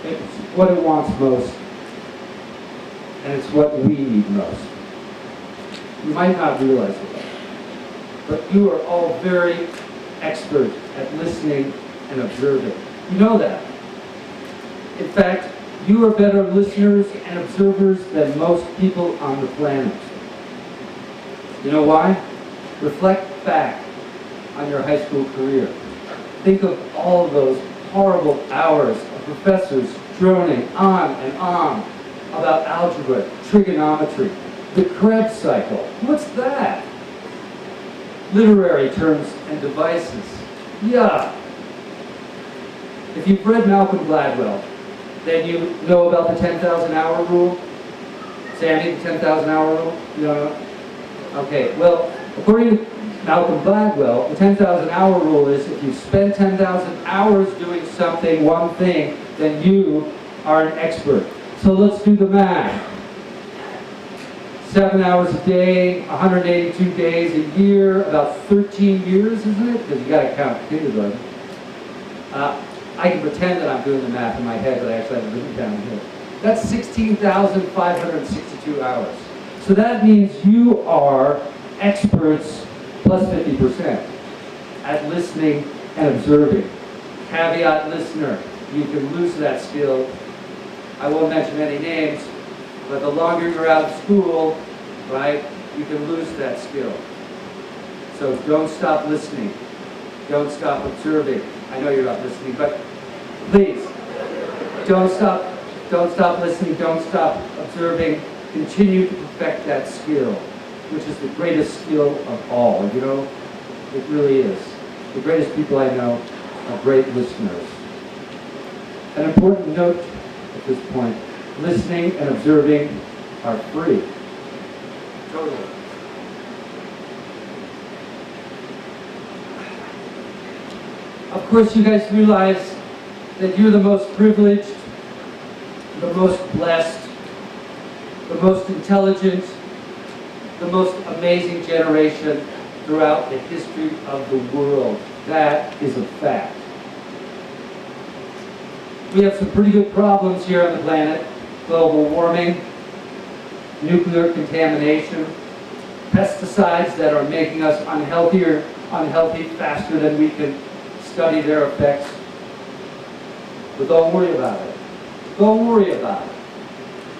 It's what it wants most, and it's what we need most. You might not realize it, but you are all very expert at listening and observing. You know that. In fact, you are better listeners and observers than most people on the planet. You know why? Reflect back on your high school career. Think of all of those horrible hours of professors droning on and on about algebra, trigonometry, the Krebs cycle. What's that? Literary terms and devices. Yeah. If you've read Malcolm Gladwell, then you know about the 10,000 hour rule. Sandy, the 10,000 hour rule? You know? Okay, well, according to Malcolm Gladwell, the 10,000 hour rule is if you spend 10,000 hours doing something, one thing, then you are an expert. So let's do the math. 7 hours a day, 182 days a year, about 13 years, isn't it? Because you got to count kindergarten. I can pretend that I'm doing the math in my head, but I actually have it written down here. That's 16,562 hours. So that means you are experts plus 50% at listening and observing. Caveat listener, you can lose that skill. I won't mention any names, but the longer you're out of school, right, you can lose that skill. So don't stop listening. Don't stop observing. I know you're not listening, but please, don't stop listening, don't stop observing. Continue to perfect that skill, which is the greatest skill of all, you know? It really is. The greatest people I know are great listeners. An important note at this point, listening and observing are free. Totally. Of course, you guys realize that you're the most privileged, the most blessed, the most intelligent, the most amazing generation throughout the history of the world. That is a fact. We have some pretty good problems here on the planet. Global warming, nuclear contamination, pesticides that are making us unhealthy faster than we can study their effects. But don't worry about it. Don't worry about it.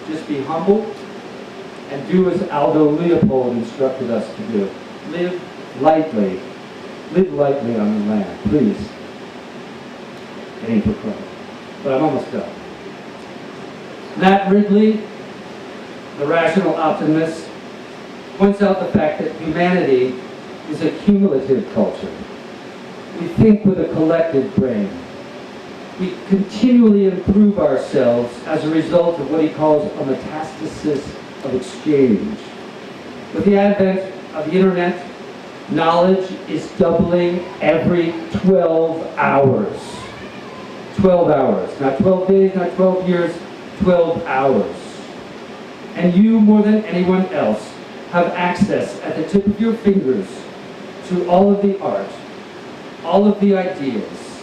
Just be humble and do as Aldo Leopold instructed us to do. Live lightly. Live lightly on the land, please. It ain't for crying. But I'm almost done. Matt Ridley, the rational optimist, points out the fact that humanity is a cumulative culture. We think with a collective brain. We continually improve ourselves as a result of what he calls a metastasis of exchange. With the advent of the internet, knowledge is doubling every 12 hours. 12 hours. Not 12 days, not 12 years, 12 hours. And you, more than anyone else, have access at the tip of your fingers to all of the art, all of the ideas,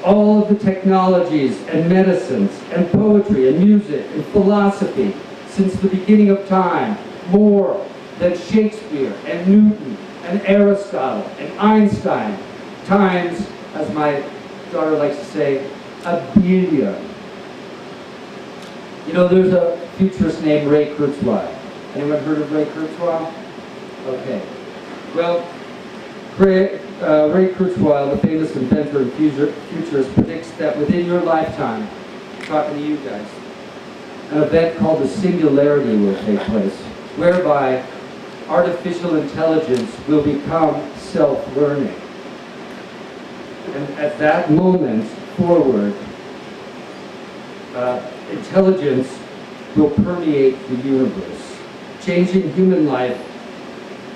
all of the technologies and medicines and poetry and music and philosophy since the beginning of time, more than Shakespeare and Newton and Aristotle and Einstein, times, as my daughter likes to say, a billion. You know, there's a futurist named Ray Kurzweil. Anyone heard of Ray Kurzweil? Okay. Well, Ray Kurzweil, the famous inventor and futurist, predicts that within your lifetime, talking to you guys. An event called the Singularity will take place, whereby artificial intelligence will become self-learning. And at that moment forward, intelligence will permeate the universe, changing human life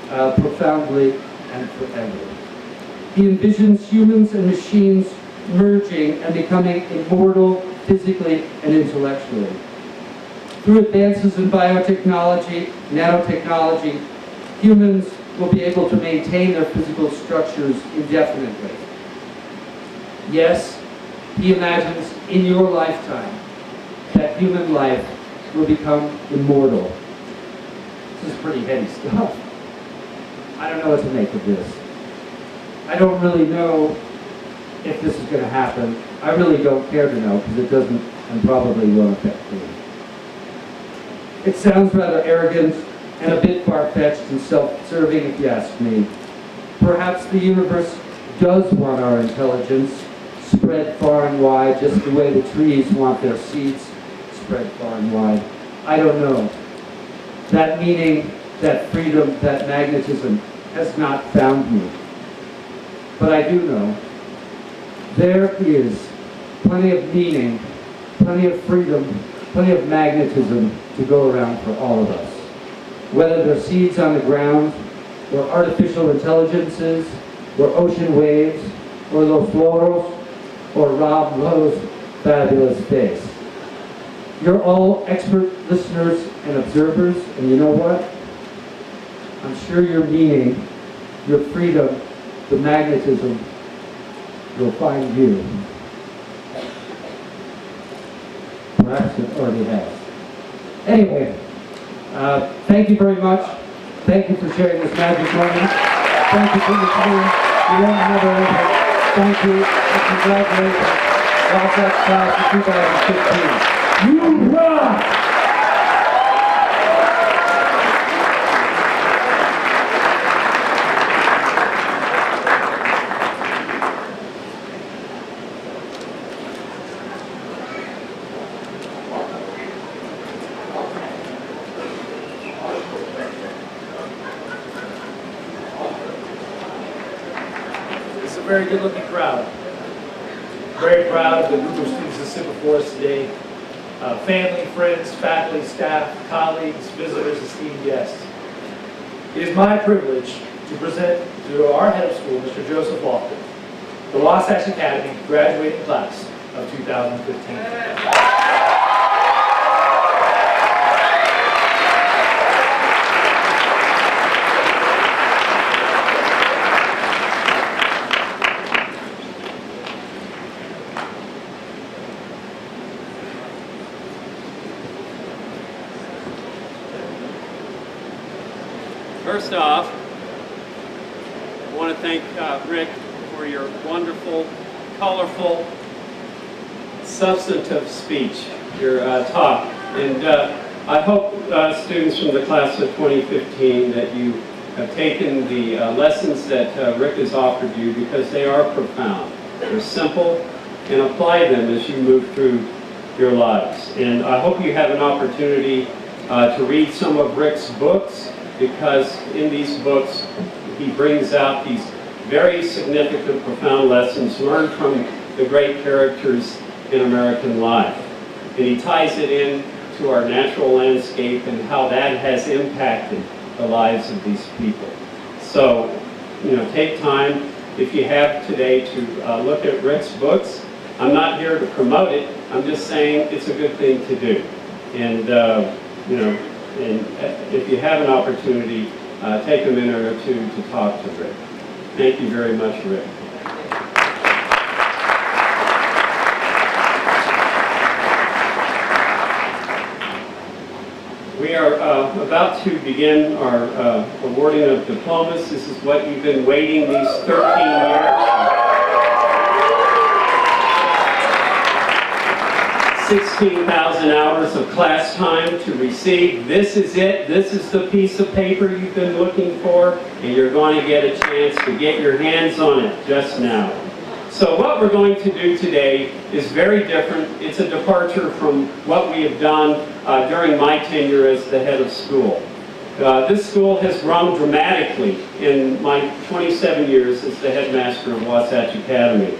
profoundly and forever. He envisions humans and machines merging and becoming immortal physically and intellectually. Through advances in biotechnology, nanotechnology, humans will be able to maintain their physical structures indefinitely. Yes, he imagines in your lifetime that human life will become immortal. This is pretty heady stuff. I don't know what to make of this. I don't really know if this is going to happen. I really don't care to know because it doesn't and probably won't affect me. It sounds rather arrogant and a bit far-fetched and self-serving if you ask me. Perhaps the universe does want our intelligence spread far and wide just the way the trees want their seeds spread far and wide. I don't know. That meaning, that freedom, that magnetism has not found me. But I do know there is plenty of meaning, plenty of freedom, plenty of magnetism to go around for all of us. Whether they're seeds on the ground, or artificial intelligences, or ocean waves, or Los Floros, or Rob Lowe's fabulous face. You're all expert listeners and observers, and you know what? I'm sure your meaning, your freedom, the magnetism will find you. Perhaps it already has. Anyway, thank you very much. Thank you for sharing this magic moment. Thank you for listening. You won't never ever. Thank you and congratulations. Wasatch Class of 2015. You rock! It's a very good-looking crowd. Very proud of the group of students that sit before us today. Family, friends, faculty, staff, colleagues, visitors, esteemed guests. It is my privilege to present to our head of school, Mr. Joseph Lofton, the Wasatch Academy Graduating Class of 2015. First off, I want to thank Rick for your wonderful, colorful, substantive speech, your talk. And I hope students from the class of 2015 that you have taken the lessons that Rick has offered you because they are profound. They're simple, and apply them as you move through your lives. And I hope you have an opportunity to read some of Rick's books, because in these books he brings out these very significant, profound lessons learned from the great characters in American life. And he ties it in to our natural landscape and how that has impacted the lives of these people. So, take time, if you have today, to look at Rick's books. I'm not here to promote it, I'm just saying it's a good thing to do. And, and if you have an opportunity, take a minute or two to talk to Rick. Thank you very much, Rick. We are about to begin our awarding of diplomas. This is what you've been waiting these 13 years. 16,000 hours of class time to receive. This is it. This is the piece of paper you've been looking for, and you're going to get a chance to get your hands on it just now. So what we're going to do today is very different. It's a departure from what we have done during my tenure as the head of school. This school has grown dramatically in my 27 years as the headmaster of Wasatch Academy.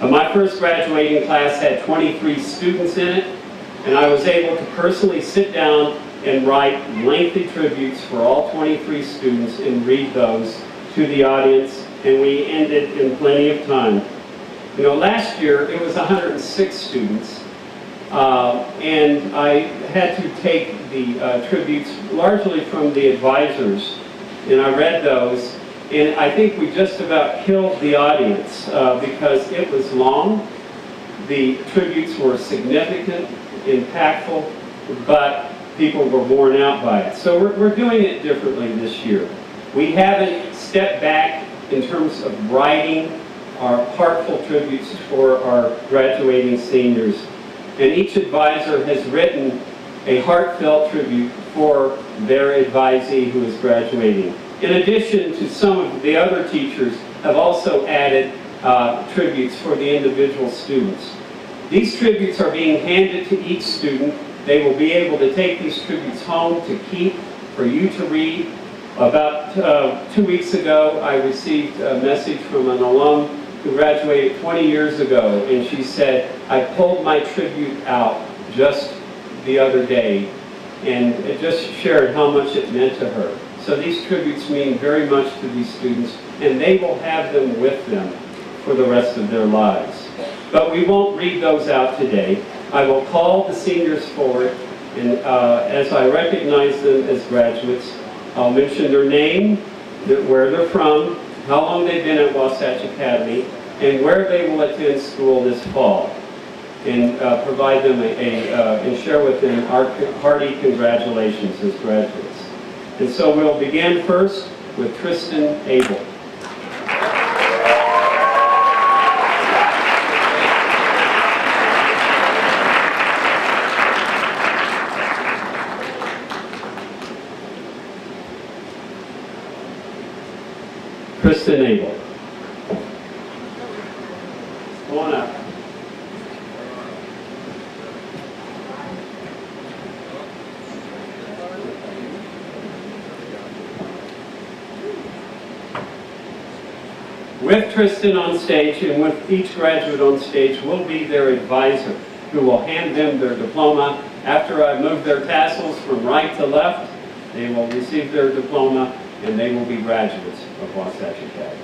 My first graduating class had 23 students in it, and I was able to personally sit down and write lengthy tributes for all 23 students and read those to the audience, and we ended in plenty of time. You know, last year it was 106 students, and I had to take the tributes largely from the advisors, and I read those, and I think we just about killed the audience because it was long. The tributes were significant, impactful, but people were worn out by it. So we're doing it differently this year. We haven't stepped back in terms of writing our heartfelt tributes for our graduating seniors. And each advisor has written a heartfelt tribute for their advisee who is graduating. In addition to some of the other teachers have also added tributes for the individual students. These tributes are being handed to each student. They will be able to take these tributes home to keep for you to read. About 2 weeks ago, I received a message from an alum who graduated 20 years ago, and she said, I pulled my tribute out just the other day, and it just shared how much it meant to her. So these tributes mean very much to these students, and they will have them with them for the rest of their lives. But we won't read those out today. I will call the seniors forward, and as I recognize them as graduates, I'll mention their name, where they're from, how long they've been at Wasatch Academy, and where they will attend school this fall, and provide them and share with them our hearty congratulations as graduates. And so we'll begin first with Tristan Abel. Tristan Abel. Come on up. With Tristan on stage and with each graduate on stage will be their advisor who will hand them their diploma. After I move their tassels from right to left, they will receive their diploma and they will be graduates of Wasatch Academy.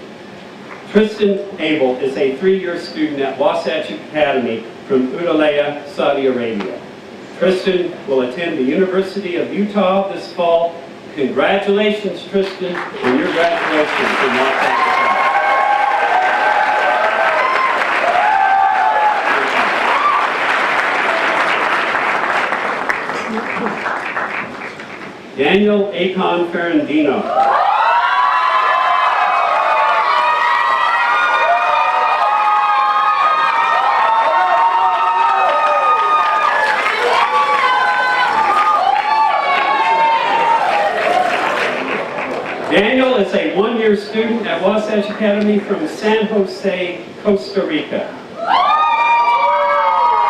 Tristan Abel is a 3-year student at Wasatch Academy from Udalaya, Saudi Arabia. Tristan will attend the University of Utah this fall. Congratulations, Tristan, on your graduation from Wasatch Academy. Daniel Akon Ferrandino. Daniel is a 1-year student at Wasatch Academy from San Jose, Costa Rica.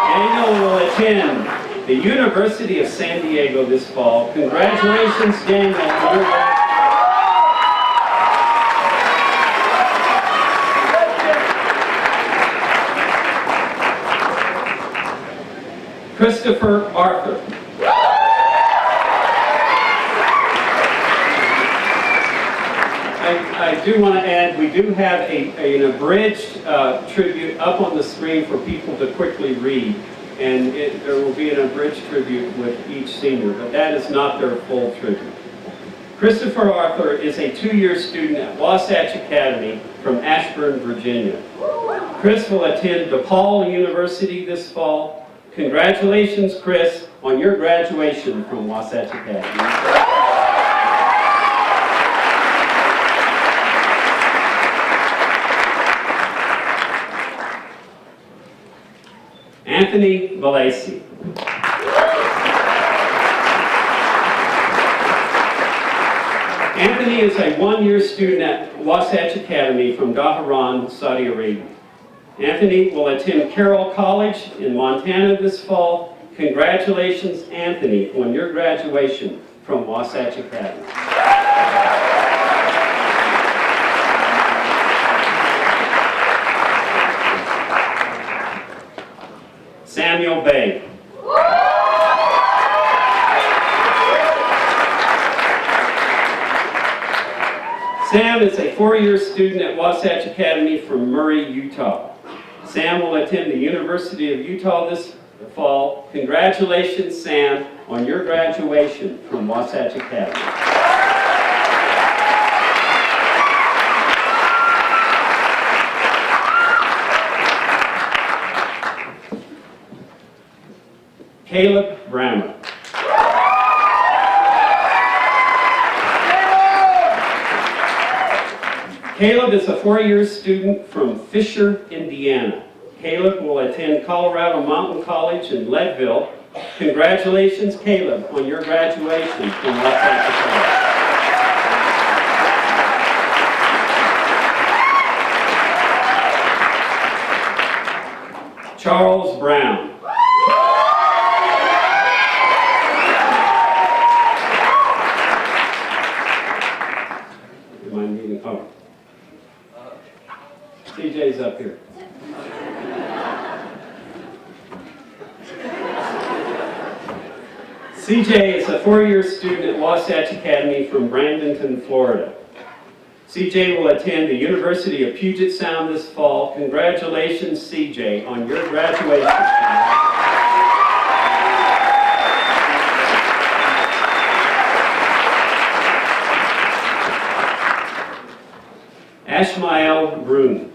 Daniel will attend the University of San Diego this fall. Congratulations, Daniel. Christopher Arthur. I do want to add, we do have an abridged tribute up on the screen for people to quickly read. And there will be an abridged tribute with each senior, but that is not their full tribute. Christopher Arthur is a 2-year student at Wasatch Academy from Ashburn, Virginia. Chris will attend DePaul University this fall. Congratulations, Chris, on your graduation from Wasatch Academy. Anthony Valesi. Anthony is a 1-year student at Wasatch Academy from Dhahran, Saudi Arabia. Anthony will attend Carroll College in Montana this fall. Congratulations, Anthony, on your graduation from Wasatch Academy. Samuel Bay. Sam is a four-year student at Wasatch Academy from Murray, Utah. Sam will attend the University of Utah this fall. Congratulations, Sam, on your graduation from Wasatch Academy. Caleb Brammer. Caleb is a four-year student from Fisher, Indiana. Caleb will attend Colorado Mountain College in Leadville. Congratulations, Caleb, on your graduation from Wasatch Academy. Charles Brown. Am I meeting? Oh. CJ's up here. CJ is a four-year student at Wasatch Academy from Bradenton, Florida. CJ will attend the University of Puget Sound this fall. Congratulations, CJ, on your graduation. Ashmael Brun.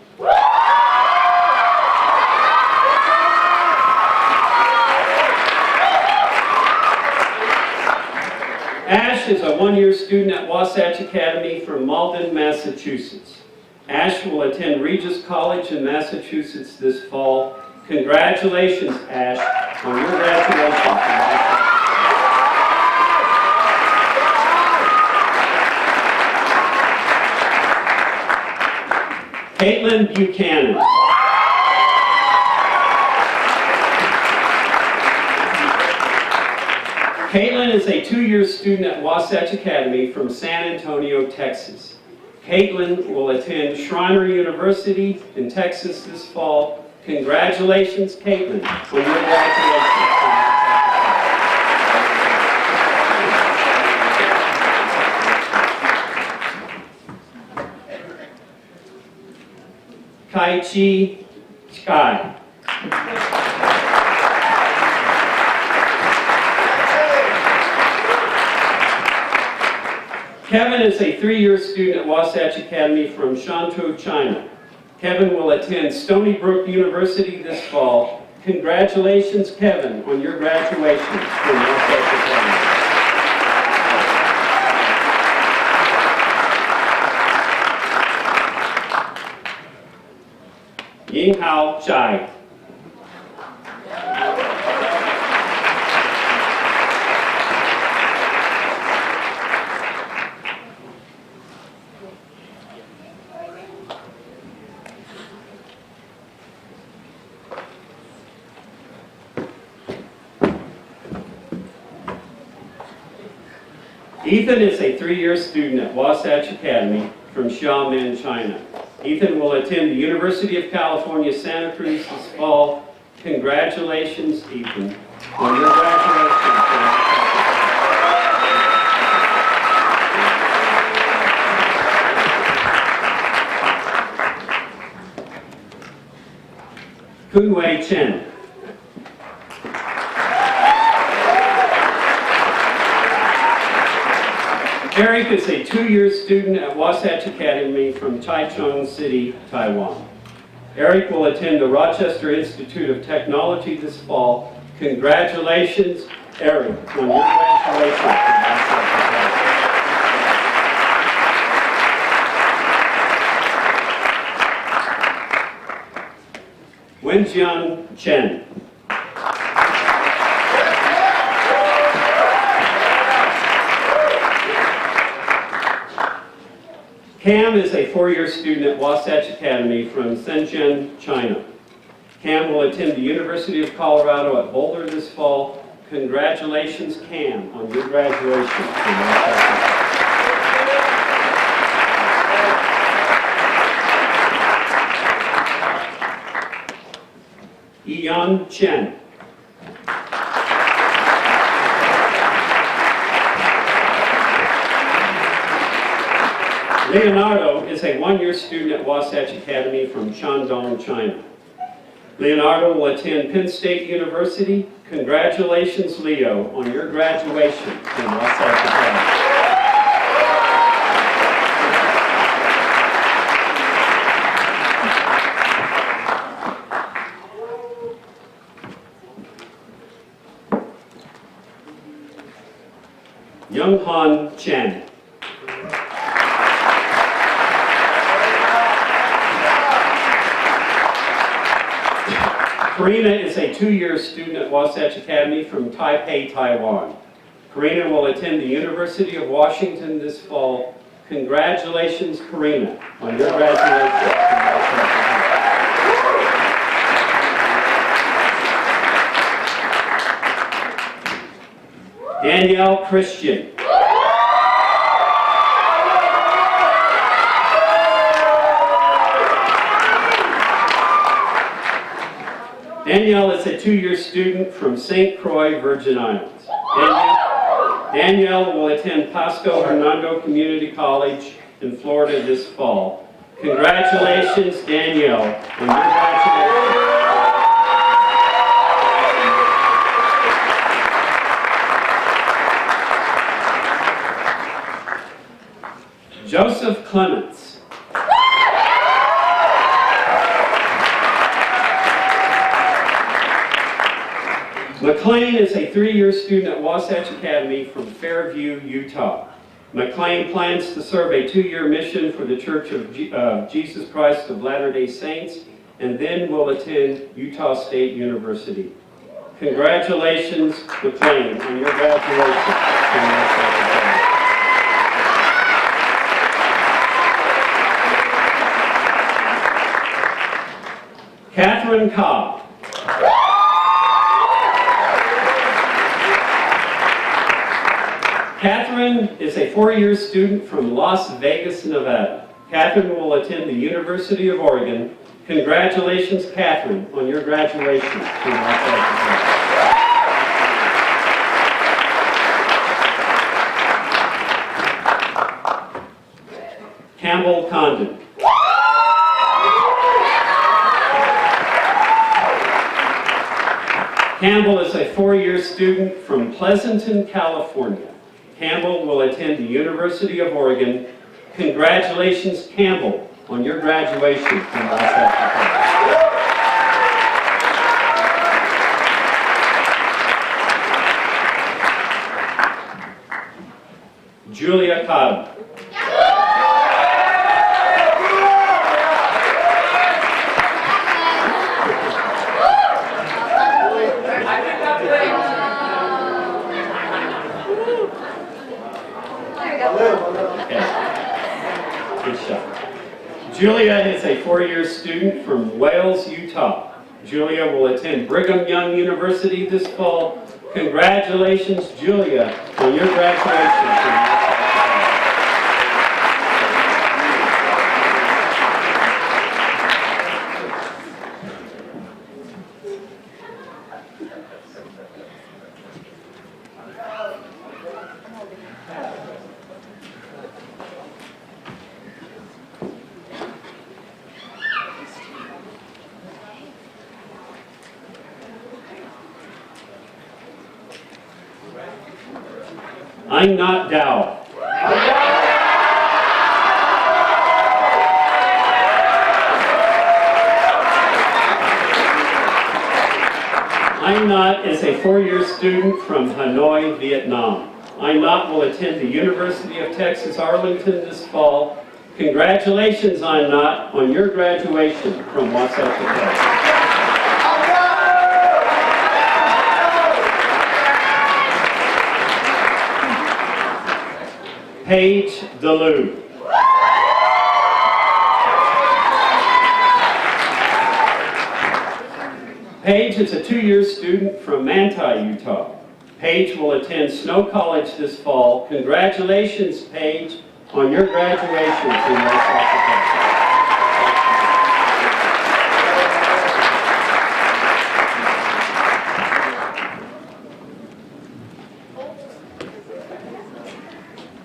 Ash is a one-year student at Wasatch Academy from Malden, Massachusetts. Ash will attend Regis College in Massachusetts this fall. Congratulations, Ash, on your graduation. Caitlin Buchanan. Caitlin is a two-year student at Wasatch Academy from San Antonio, Texas. Caitlin will attend Schreiner University in Texas this fall. Congratulations, Caitlin, on your graduation. Kai-Chi Sky. Kevin is a three-year student at Wasatch Academy from Shantou, China. Kevin will attend Stony Brook University this fall. Congratulations, Kevin, on your graduation from Wasatch Academy. Yinghao Chai. Ethan is a three-year student at Wasatch Academy from Xiamen, China. Ethan will attend the University of California, Santa Cruz this fall. Congratulations, Ethan, on your graduation. Kunwei Chen. Eric is a two-year student at Wasatch Academy from Taichung City, Taiwan. Eric will attend the Rochester Institute of Technology this fall. Congratulations, Eric, on your graduation from Wasatch Academy. Wenjian Chen. Cam is a four-year student at Wasatch Academy from Shenzhen, China. Cam will attend the University of Colorado at Boulder this fall. Congratulations, Cam, on your graduation from Wasatch. Ian Chen. Leonardo is a one-year student at Wasatch Academy from Shandong, China. Leonardo will attend Penn State University. Congratulations, Leo, on your graduation from Wasatch Academy. Younghan Chen. Karina is a two-year student at Wasatch Academy from Taipei, Taiwan. Karina will attend the University of Washington this fall. Congratulations, Karina, on your graduation. Danielle Christian. Danielle is a two-year student from St. Croix, Virgin Islands. Danielle will attend Pasco Hernando Community College in Florida this fall. Congratulations, Danielle, on your graduation. Joseph Clements. McLean is a three-year student at Wasatch Academy from Fairview, Utah. McLean plans to serve a two-year mission for the Church of Jesus Christ of Latter-day Saints and then will attend Utah State University. Congratulations, McLean, on your graduation from Wasatch Academy. Catherine Cobb. Catherine is a four-year student from Las Vegas, Nevada. Catherine will attend the University of Oregon. Congratulations, Catherine, on your graduation from Wasatch Academy. Campbell Condon. Campbell is a four-year student from Pleasanton, California. Campbell will attend the University of Oregon. Congratulations, Campbell, on your graduation from Wasatch Academy. Julia Cobb. Julia is a four-year student from Wales, Utah. Julia will attend Brigham Young University this fall. Congratulations, Julia, on your graduation. I'm not Dow. I'm Not is a four-year student from Hanoi, Vietnam. I'm Not will attend the University of Texas, Arlington this fall. Congratulations, I'm Not, on your graduation from Wasatch Academy. Paige DeLue. Paige is a 2-year student from Manti, Utah. Paige will attend Snow College this fall. Congratulations, Paige, on your graduation from Wasatch Academy.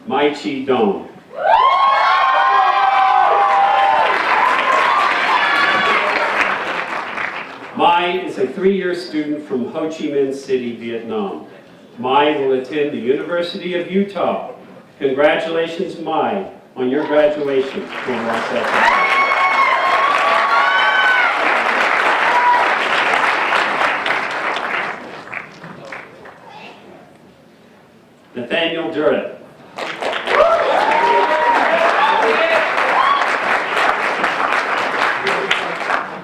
Mai Chi Dong. Mai is a 3-year student from Ho Chi Minh City, Vietnam. Mai will attend the University of Utah. Congratulations, Mai, on your graduation from Wasatch Academy. Nathaniel Durrett.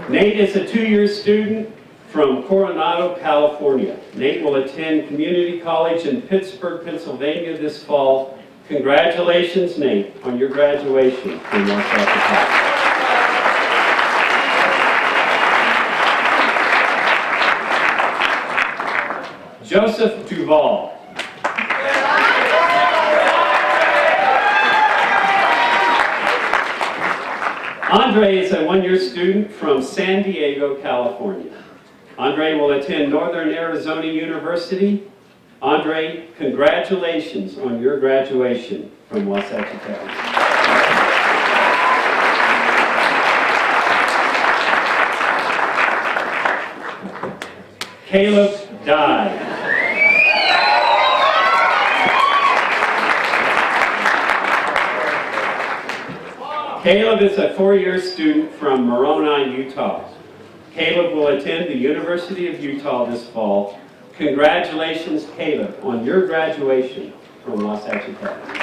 Nate is a 2-year student from Coronado, California. Nate will attend community college in Pittsburgh, Pennsylvania this fall. Congratulations, Nate, on your graduation from Wasatch Academy. Joseph Duval. Andre is a 1-year student from San Diego, California. Andre will attend Northern Arizona University. Andre, congratulations on your graduation from Wasatch Academy. Caleb Dye. Caleb is a 4-year student from Moroni, Utah. Caleb will attend the University of Utah this fall. Congratulations, Caleb, on your graduation from Wasatch Academy.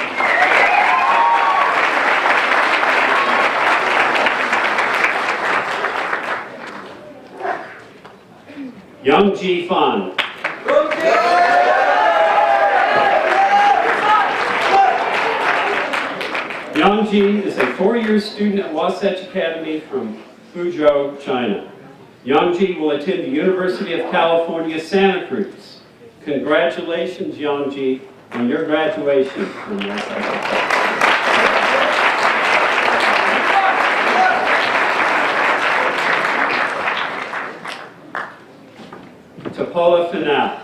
Young Ji Fan. Youngji is a 4-year student at Wasatch Academy from Fuzhou, China. Youngji will attend the University of California, Santa Cruz. Congratulations, Youngji, on your graduation from Wasatch Academy. Tapola Finau.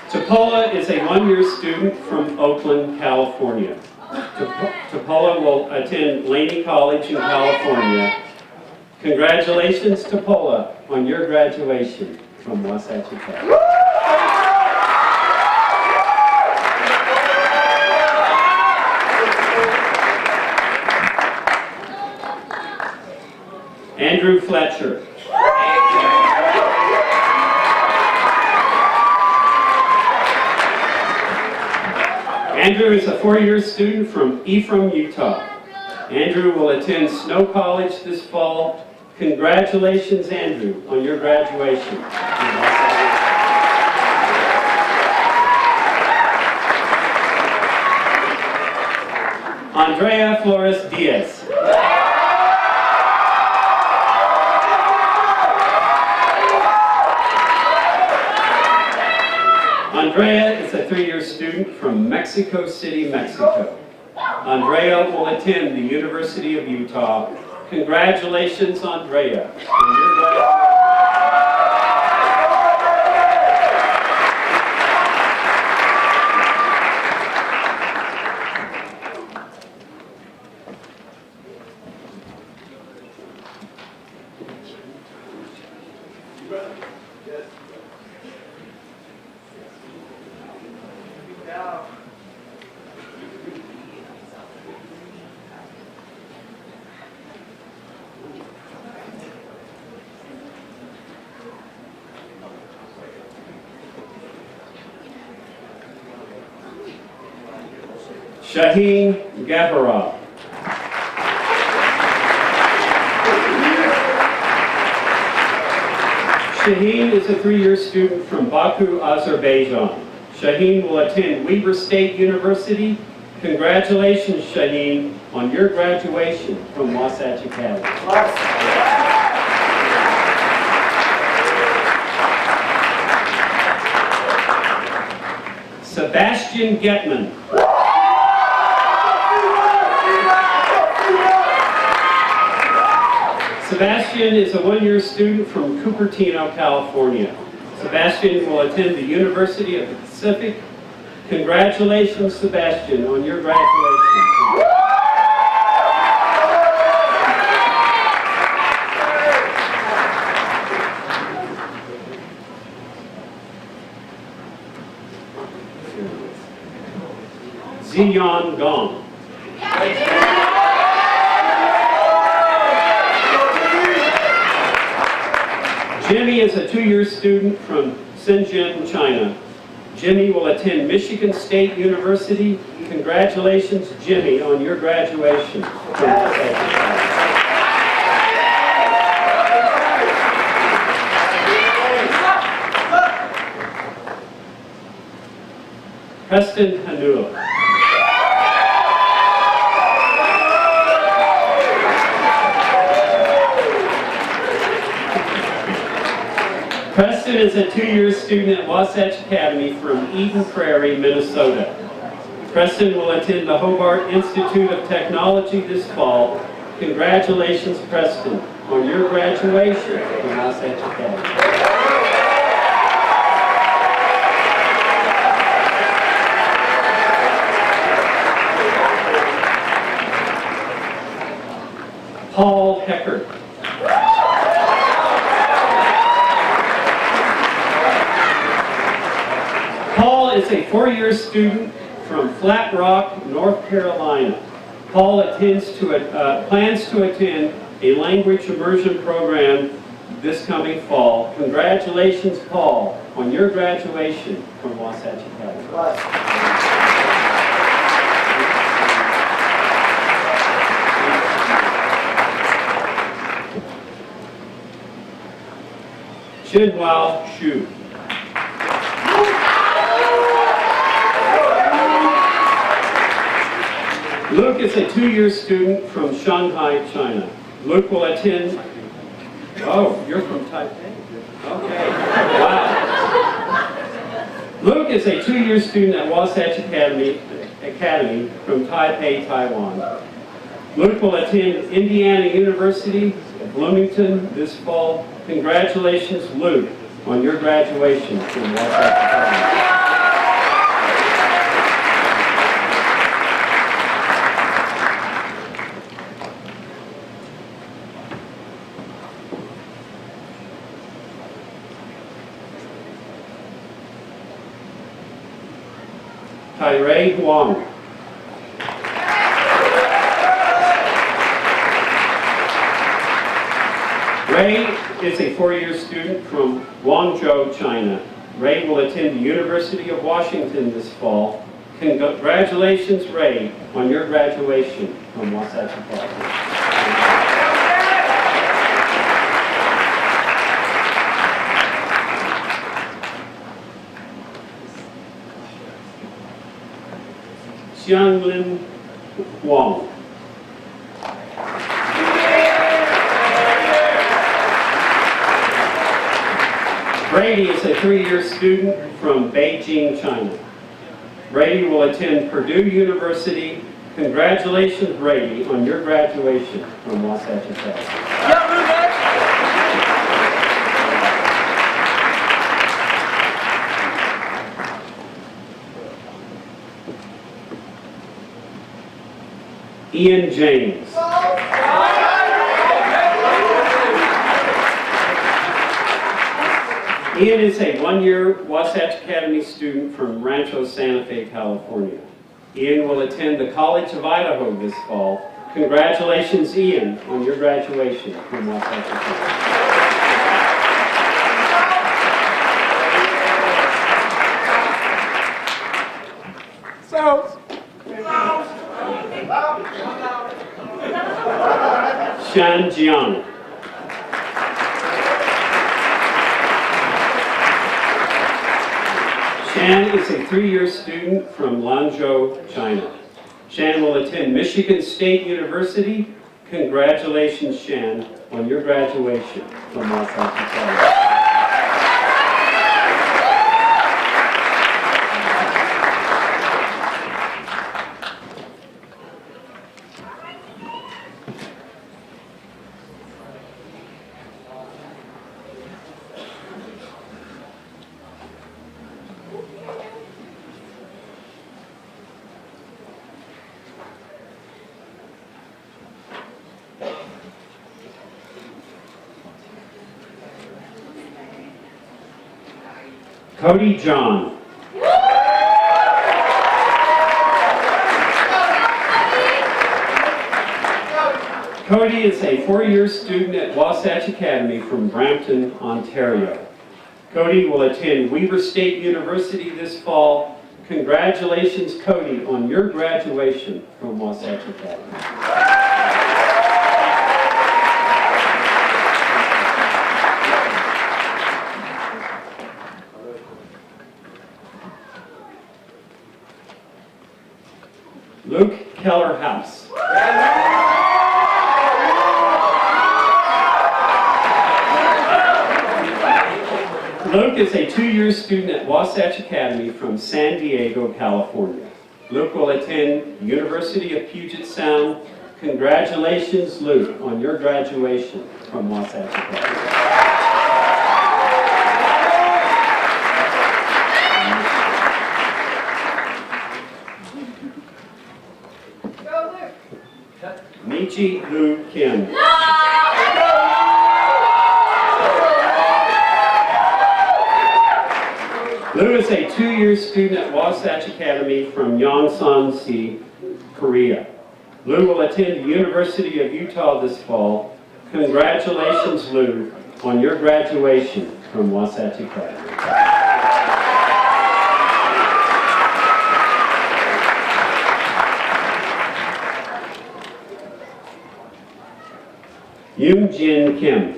Tapola is a 1-year student from Oakland, California. Tapola will attend Laney College in California. Congratulations, Tapola, on your graduation from Wasatch Academy. Andrew Fletcher. Andrew is a 4-year student from Ephraim, Utah. Andrew will attend Snow College this fall. Congratulations, Andrew, on your graduation. Andrea Flores Diaz. Andrea is a 3-year student from Mexico City, Mexico. Andrea will attend the University of Utah. Congratulations, Andrea, on your graduation. Shaheen Gafarov. Shaheen is a 3-year student from Baku, Azerbaijan. Shaheen will attend Weber State University. Congratulations, Shaheen, on your graduation from Wasatch Academy. Sebastian Getman. Sebastian is a one-year student from Cupertino, California. Sebastian will attend the University of the Pacific. Congratulations, Sebastian, on your graduation. Zion Gong. Jimmy is a two-year student from Shenzhen, China. Jimmy will attend Michigan State University. Congratulations, Jimmy, on your graduation. Preston Hanula. Preston is a two-year student at Wasatch Academy from Eden Prairie, Minnesota. Preston will attend the Hobart Institute of Technology this fall. Congratulations, Preston, on your graduation from Wasatch Academy. Paul Hecker. Paul is a four-year student from Flat Rock, North Carolina. Paul plans to attend a language immersion program this coming fall. Congratulations, Paul, on your graduation from Wasatch Academy. Chinwao Xu. Luke is a two-year student from Shanghai, China. Luke will attend... Oh, you're from Taipei? Okay. Wow. Luke is a two-year student at Wasatch Academy from Taipei, Taiwan. Luke will attend Indiana University at Bloomington this fall. Congratulations, Luke, on your graduation from Wasatch Academy. Tyree Huang. Ray is a four-year student from Guangzhou, China. Ray will attend the University of Washington this fall. Congratulations, Ray, on your graduation from Wasatch Academy. Xianglin Wang. Brady is a three-year student from Beijing, China. Brady will attend Purdue University. Congratulations, Brady, on your graduation from Wasatch Academy. Ian James. Ian is a one-year Wasatch Academy student from Rancho Santa Fe, California. Ian will attend the College of Idaho this fall. Congratulations, Ian, on your graduation from Wasatch Academy. Shan Jiang. Shan is a three-year student from Lanzhou, China. Shan will attend Michigan State University. Congratulations, Shan, on your graduation from Wasatch Academy. Cody John. Cody is a four-year student at Wasatch Academy from Brampton, Ontario. Cody will attend Weber State University this fall. Congratulations, Cody, on your graduation from Wasatch Academy. Luke Keller House. Luke is a two-year student at Wasatch Academy from San Diego, California. Luke will attend University of Puget Sound. Congratulations, Luke, on your graduation from Wasatch Academy. Michi Lu Kim. Lu is a two-year student at Wasatch Academy from Yongsan-si, Korea. Lu will attend the University of Utah this fall. Congratulations, Lu, on your graduation from Wasatch Academy. Yoon Jin Kim.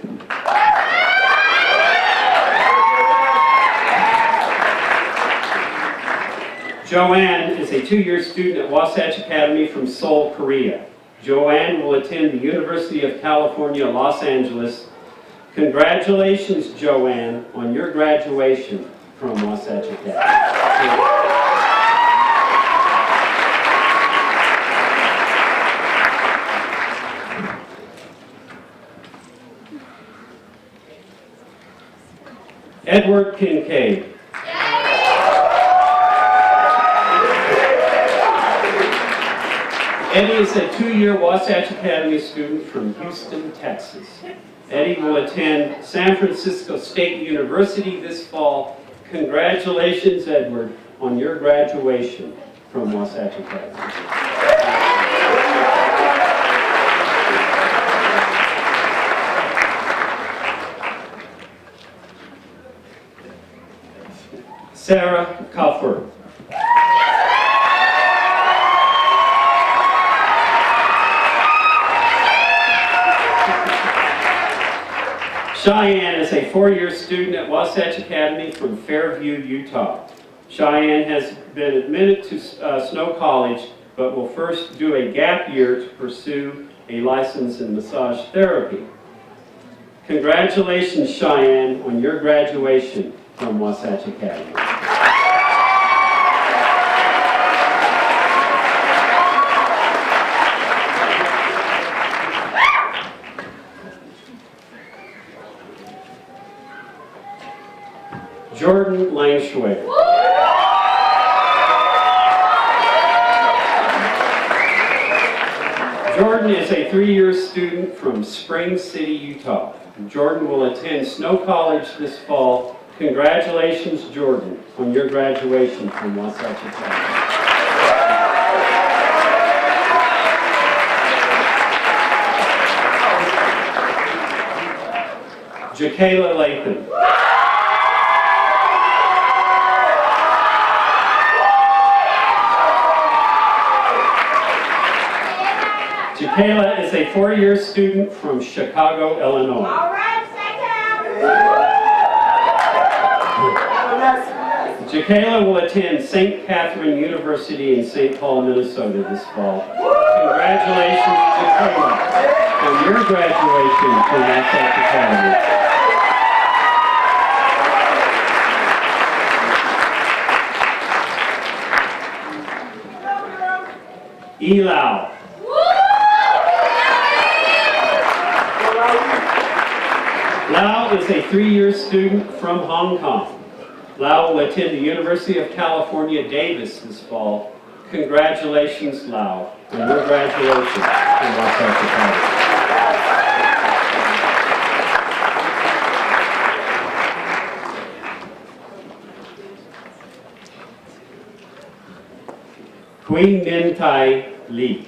Joanne is a two-year student at Wasatch Academy from Seoul, Korea. Joanne will attend the University of California, Los Angeles. Congratulations, Joanne, on your graduation from Wasatch Academy. Edward Kincaid. Eddie is a two-year Wasatch Academy student from Houston, Texas. Eddie will attend San Francisco State University this fall. Congratulations, Edward, on your graduation from Wasatch Academy. Sarah Kaufer. Cheyenne is a four-year student at Wasatch Academy from Fairview, Utah. Cheyenne has been admitted to Snow College, but will first do a gap year to pursue a license in massage therapy. Congratulations, Cheyenne, on your graduation from Wasatch Academy. Jordan Langschwager. Jordan is a three-year student from Spring City, Utah. Jordan will attend Snow College this fall. Congratulations, Jordan, on your graduation from Wasatch Academy. Jakayla Lathan. Jakayla is a four-year student from Chicago, Illinois. All right, second. Jacayla will attend St. Catherine University in St. Paul, Minnesota this fall. Congratulations, Jacayla, on your graduation from Wasatch Academy. Elau. Lau is a 3-year student from Hong Kong. Lau will attend the University of California, Davis this fall. Congratulations, Lau, on your graduation from Wasatch Academy. Queen Min Tai Lee.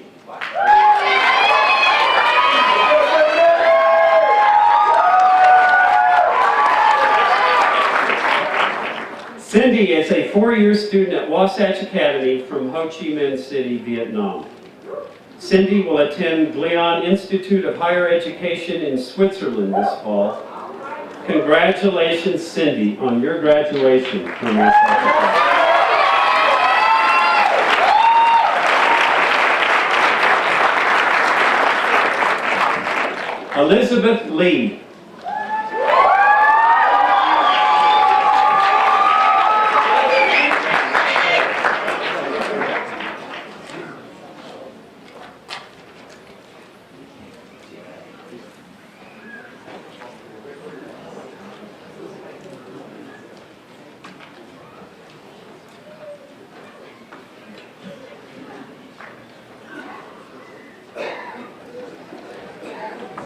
Cindy is a 4-year student at Wasatch Academy from Ho Chi Minh City, Vietnam. Cindy will attend Glion Institute of Higher Education in Switzerland this fall. Congratulations, Cindy, on your graduation from Wasatch Academy. Elizabeth Lee.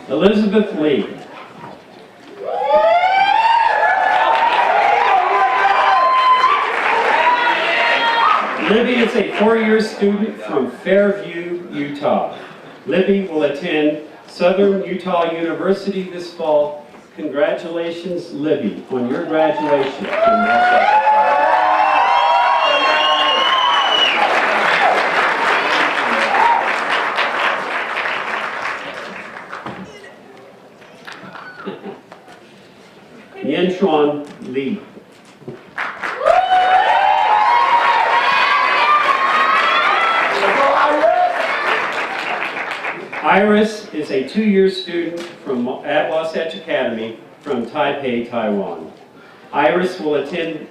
Elizabeth Lee. Libby is a 4-year student from Fairview, Utah. Libby will attend Southern Utah University this fall. Congratulations, Libby, on your graduation from Wasatch Academy. Yen Chuan Lee. Iris is a 2-year student at Wasatch Academy from Taipei, Taiwan. Iris will attend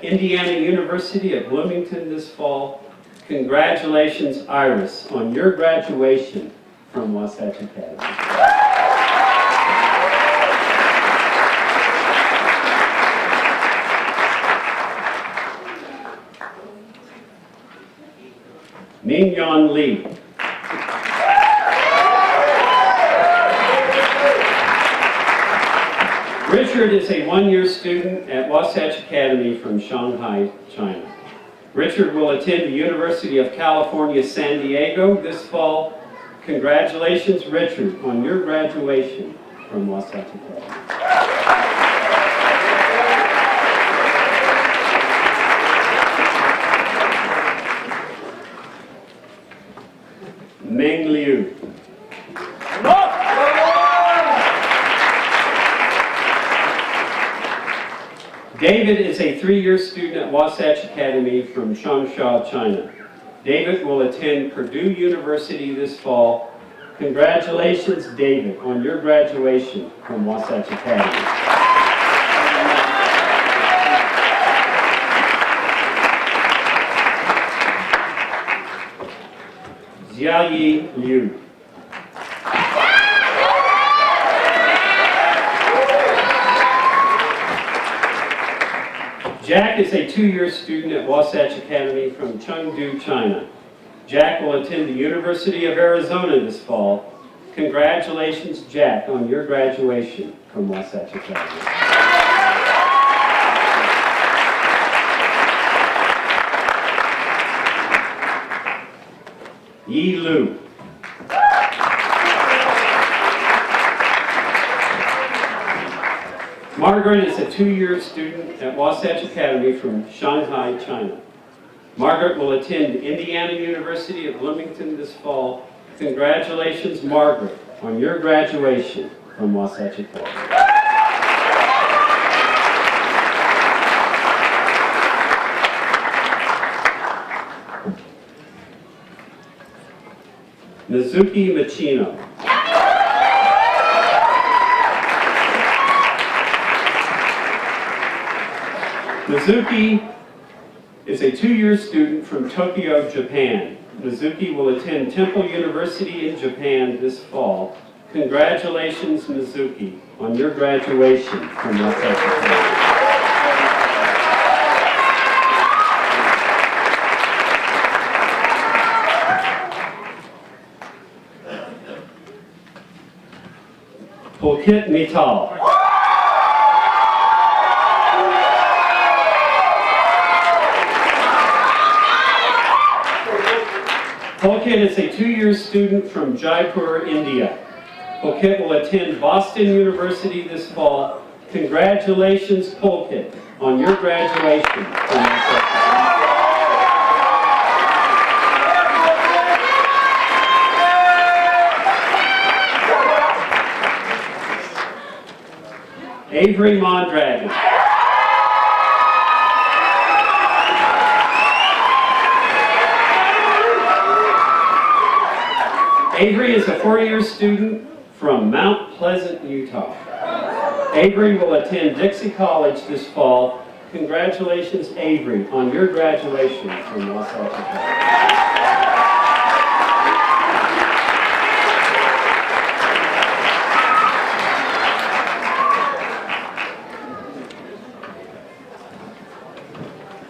Indiana University at Bloomington this fall. Congratulations, Iris, on your graduation from Wasatch Academy. Ming Yon Lee. Richard is a 1-year student at Wasatch Academy from Shanghai, China. Richard will attend the University of California, San Diego this fall. Congratulations, Richard, on your graduation from Wasatch Academy. Meng Liu. David is a 3-year student at Wasatch Academy from Changsha, China. David will attend Purdue University this fall. Congratulations, David, on your graduation from Wasatch Academy. Jiayi Liu. Jack is a 2-year student at Wasatch Academy from Chengdu, China. Jack will attend the University of Arizona this fall. Congratulations, Jack, on your graduation from Wasatch Academy. Yi Lu. Margaret is a 2-year student at Wasatch Academy from Shanghai, China. Margaret will attend Indiana University at Bloomington this fall. Congratulations, Margaret, on your graduation from Wasatch Academy. Mizuki Machino. Mizuki is a 2-year student from Tokyo, Japan. Mizuki will attend Temple University in Japan this fall. Congratulations, Mizuki, on your graduation from Wasatch Academy. Pulkit Mittal. Pulkit is a 2-year student from Jaipur, India. Pulkit will attend Boston University this fall. Congratulations, Pulkit, on your graduation from Wasatch Academy. Avery Mondragon. Avery is a 4-year student from Mount Pleasant, Utah. Avery will attend Dixie College this fall. Congratulations, Avery, on your graduation from Wasatch Academy.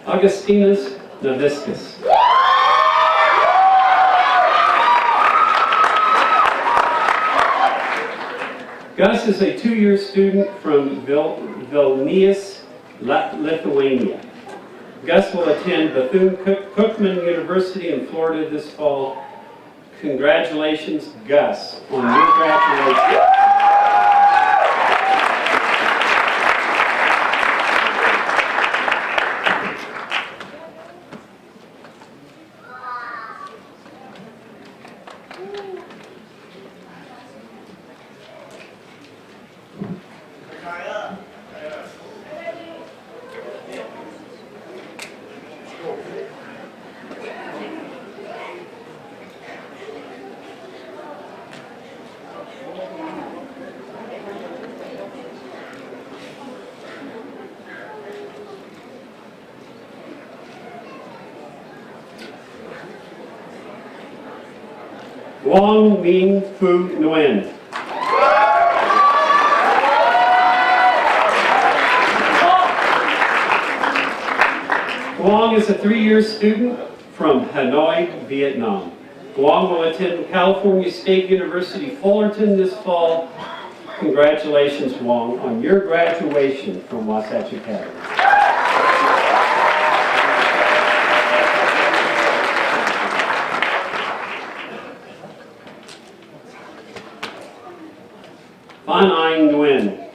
Augustinus Naviscus. Gus is a 2-year student from Vilnius, Lithuania. Gus will attend Bethune-Cookman University in Florida this fall. Congratulations, Gus, on your graduation. Wong Ming Fu Nguyen. Wong is a 3-year student from Hanoi, Vietnam. Wong will attend California State University, Fullerton this fall. Congratulations, Wong, on your graduation from Wasatch Academy. Van Anh Nguyen.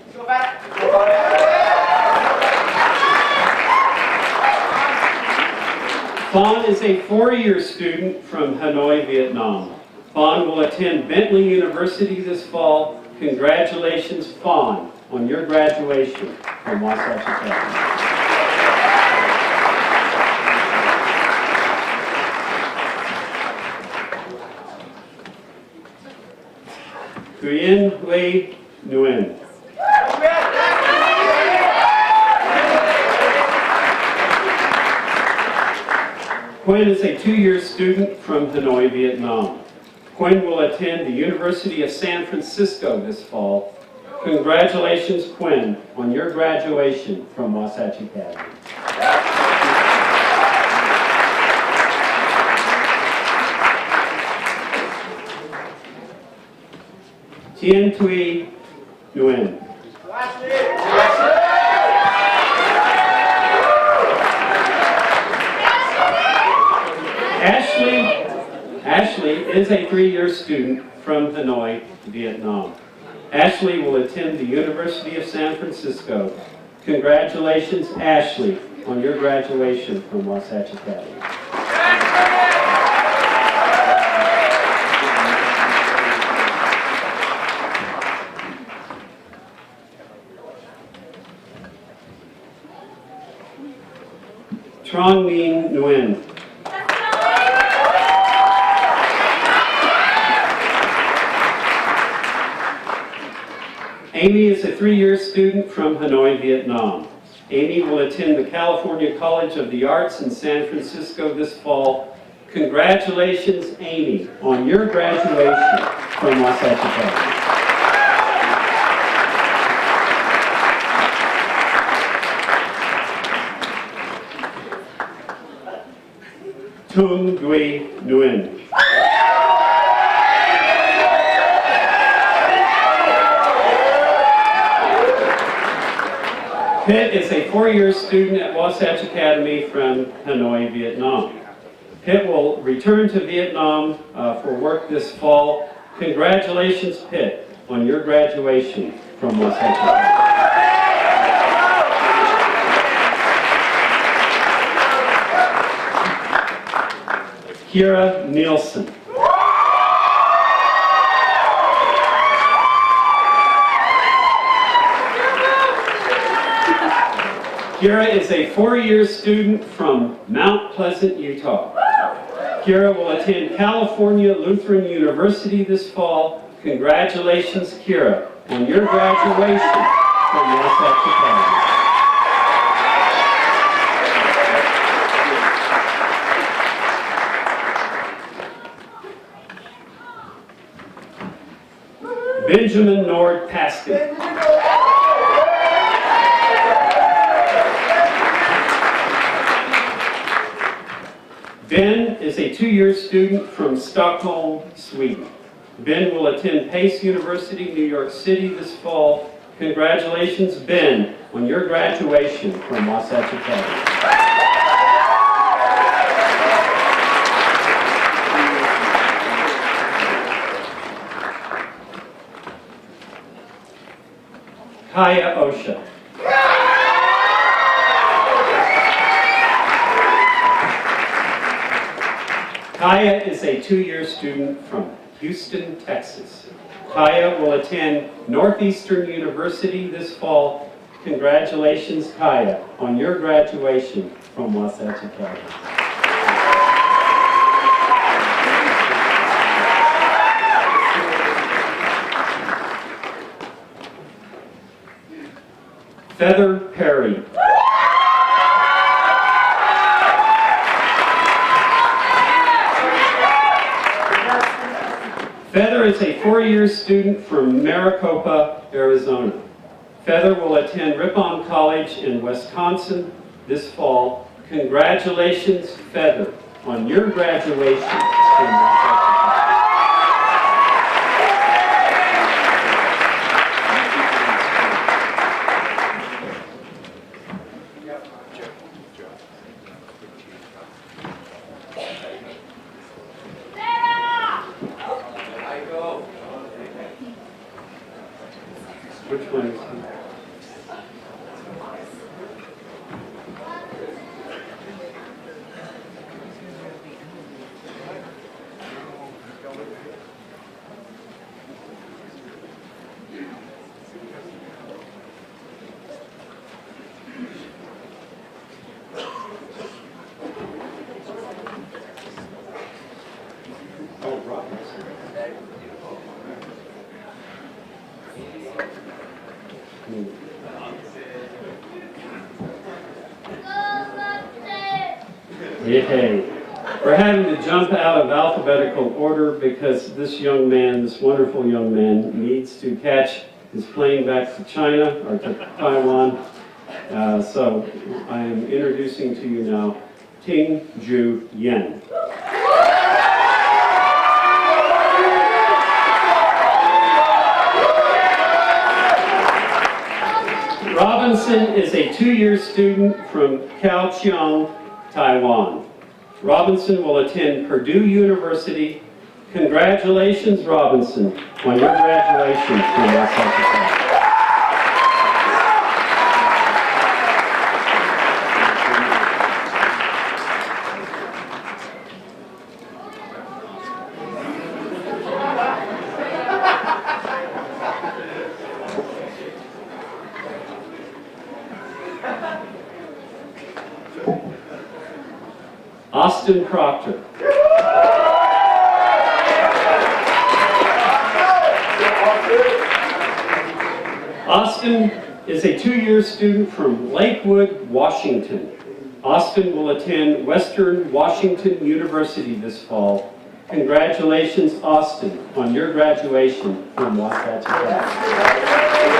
Phan is a 4-year student from Hanoi, Vietnam. Phan will attend Bentley University this fall. Congratulations, Phan, on your graduation from Wasatch Academy. Nguyen Hui Nguyen. Quinn is a 2-year student from Hanoi, Vietnam. Quinn will attend the University of San Francisco this fall. Congratulations, Quinn, on your graduation from Wasatch Academy. Tien Thuy Nguyen. Ashley is a 3-year student from Hanoi, Vietnam. Ashley will attend the University of San Francisco. Congratulations, Ashley, on your graduation from Wasatch Academy. Trong Minh Nguyen. Amy is a 3-year student from Hanoi, Vietnam. Amy will attend the California College of the Arts in San Francisco this fall. Congratulations, Amy, on your graduation from Wasatch Academy. Tung Dui Nguyen. Pitt is a 4-year student at Wasatch Academy from Hanoi, Vietnam. Pitt will return to Vietnam for work this fall. Congratulations, Pitt, on your graduation from Wasatch Academy. Kira Nielsen. Kira is a 4-year student from Mount Pleasant, Utah. Kira will attend California Lutheran University this fall. Congratulations, Kira, on your graduation from Wasatch Academy. Benjamin Nord Paskin. Ben is a 2-year student from Stockholm, Sweden. Ben will attend Pace University, New York City this fall. Congratulations, Ben, on your graduation from Wasatch Academy. Kaya Osha. Kaya is a 2-year student from Houston, Texas. Kaya will attend Northeastern University this fall. Congratulations, Kaya, on your graduation from Wasatch Academy. Feather Perry. Feather is a 4-year student from Maricopa, Arizona. Feather will attend Ripon College in Wisconsin this fall. Congratulations, Feather, on your graduation from Wasatch Which one is he? Oh, Robinson. Yay. We're having to jump out of alphabetical order because this young man, this wonderful young man, needs to catch his plane back to China or to Taiwan. So I am introducing to you now Ting Ju Yen. Robinson is a 2-year student from Kaohsiung, Taiwan. Robinson will attend Purdue University. Congratulations, Robinson, on your graduation from Wasatch Academy. Austin Proctor. Austin is a 2-year student from Lakewood, Washington. Austin will attend Western Washington University this fall. Congratulations, Austin, on your graduation from Wasatch Academy.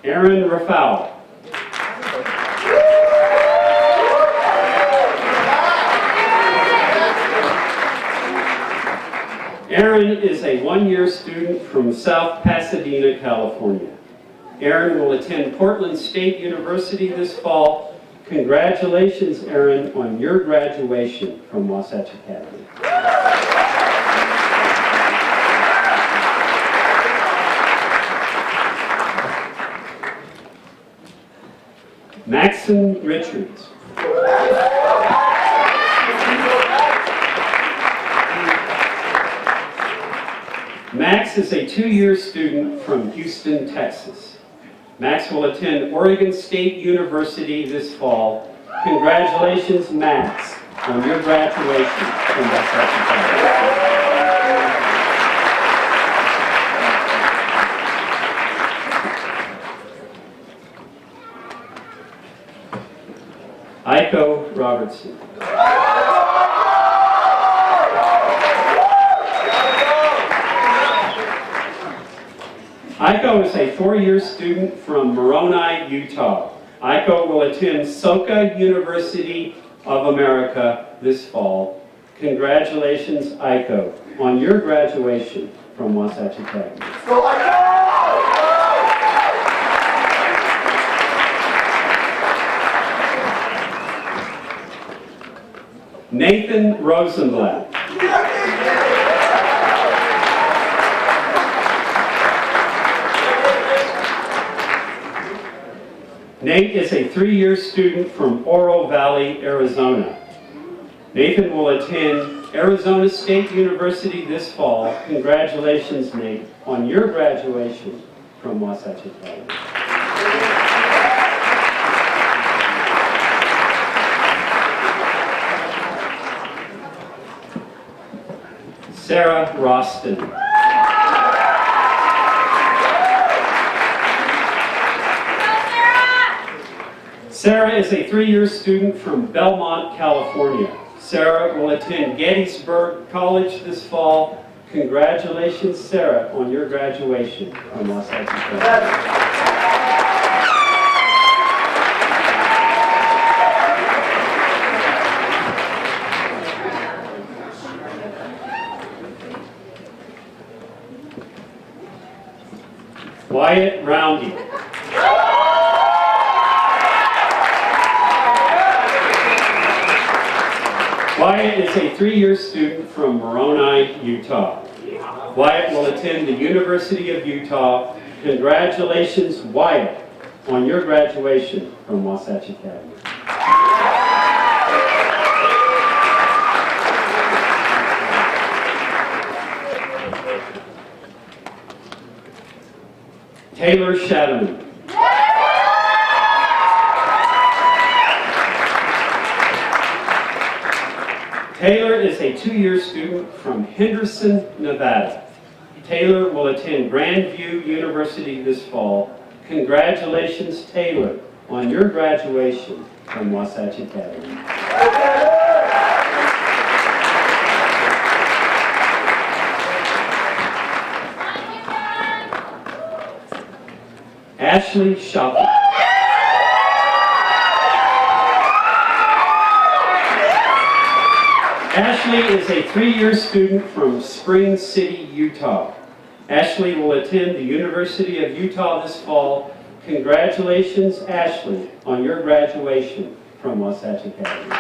Aaron Rafal. Aaron is a 1-year student from South Pasadena, California. Aaron will attend Portland State University this fall. Congratulations, Aaron, on your graduation from Wasatch Academy. Maxon Richards. Max is a 2-year student from Houston, Texas. Max will attend Oregon State University this fall. Congratulations, Max, on your graduation from Wasatch Academy. Aiko Robertson. Aiko is a 4-year student from Moroni, Utah. Aiko will attend Soka University of America this fall. Congratulations, Aiko, on your graduation from Wasatch Academy. Nathan Rosenblatt. Nate is a 3-year student from Oro Valley, Arizona. Nathan will attend Arizona State University this fall. Congratulations, Nate, on your graduation from Wasatch Academy. Sarah Roston. Sarah is a 3-year student from Belmont, California. Sarah will attend Gettysburg College this fall. Congratulations, Sarah, on your graduation from Wasatch Academy. Wyatt Roundy. Wyatt is a 3-year student from Moroni, Utah. Wyatt will attend the University of Utah. Congratulations, Wyatt, on your graduation from Wasatch Academy. Taylor Shadowman. Taylor is a 2-year student from Henderson, Nevada. Taylor will attend Grandview University this fall. Congratulations, Taylor, on your graduation from Wasatch Academy. Ashley Shopper. Ashley is a 3-year student from Spring City, Utah. Ashley will attend the University of Utah this fall. Congratulations, Ashley, on your graduation from Wasatch Academy.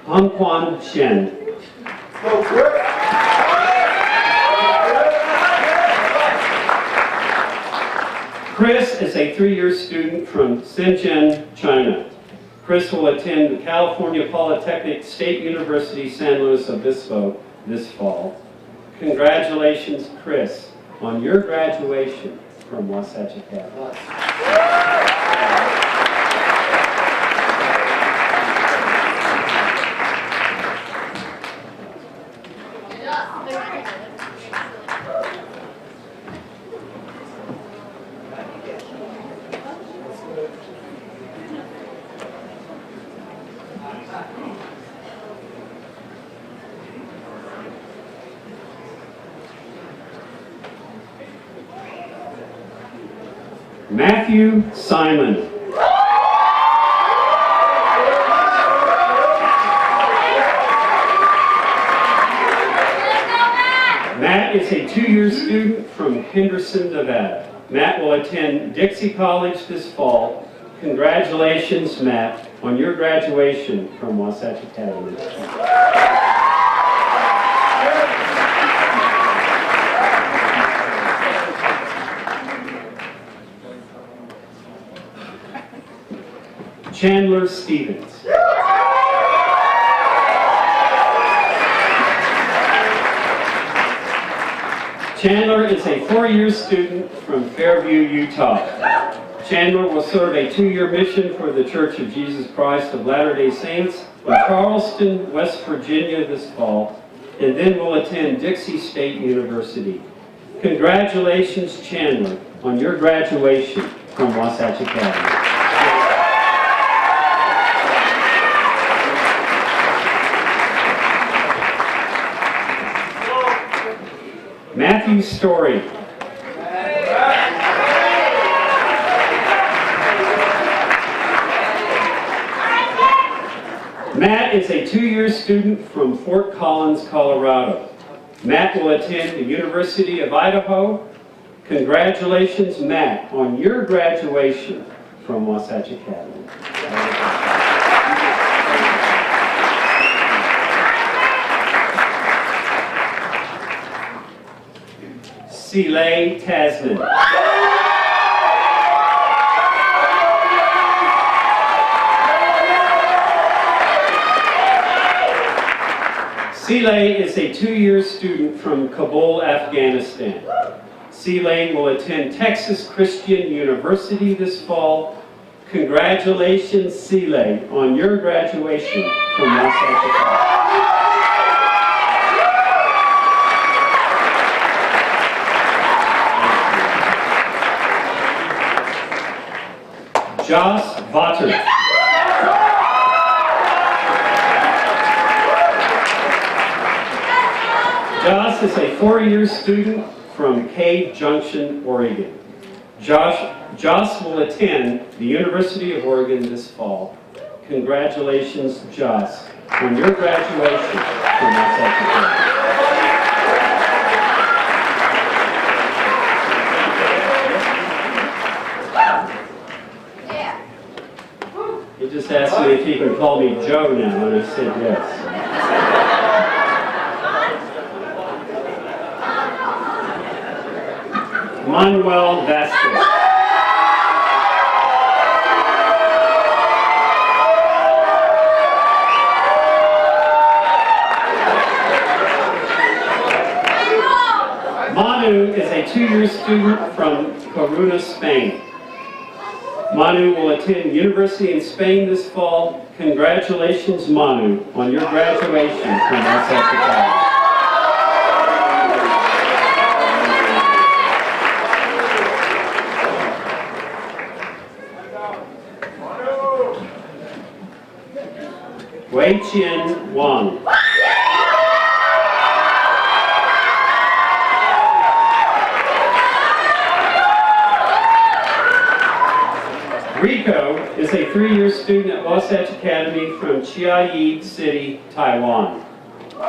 Hongquan Shen. Chris is a 3-year student from Shenzhen, China. Chris will attend the California Polytechnic State University San Luis Obispo this fall. Congratulations, Chris, on your graduation from Wasatch Academy. Matthew Simon. Matt is a two-year student from Henderson, Nevada. Matt will attend Dixie College this fall. Congratulations, Matt, on your graduation from Wasatch Academy. Chandler Stevens. Chandler is a four-year student from Fairview, Utah. Chandler will serve a two-year mission for the Church of Jesus Christ of Latter-day Saints in Charleston, West Virginia this fall, and then will attend Dixie State University. Congratulations, Chandler, on your graduation from Wasatch Academy. Matthew Story. Matt is a two-year student from Fort Collins, Colorado. Matt will attend the University of Idaho. Congratulations, Matt, on your graduation from Wasatch Academy. Celie Tasman. Celie is a two-year student from Kabul, Afghanistan. Celie will attend Texas Christian University this fall. Congratulations, Celie, on your graduation from Wasatch Academy. Joss Votter. Joss is a four-year student from Cave Junction, Oregon. Joss will attend the University of Oregon this fall. Congratulations, Joss, on your graduation from Wasatch Academy. He just asked me if he can call me Joe now, and I said yes. Manuel Vasquez. Manu is a two-year student from Coruna, Spain. Manu will attend university in Spain this fall. Congratulations, Manu, on your graduation from Wasatch Academy. Wei Chien Wang. Rico is a three-year student at Wasatch Academy from Chiayi City, Taiwan.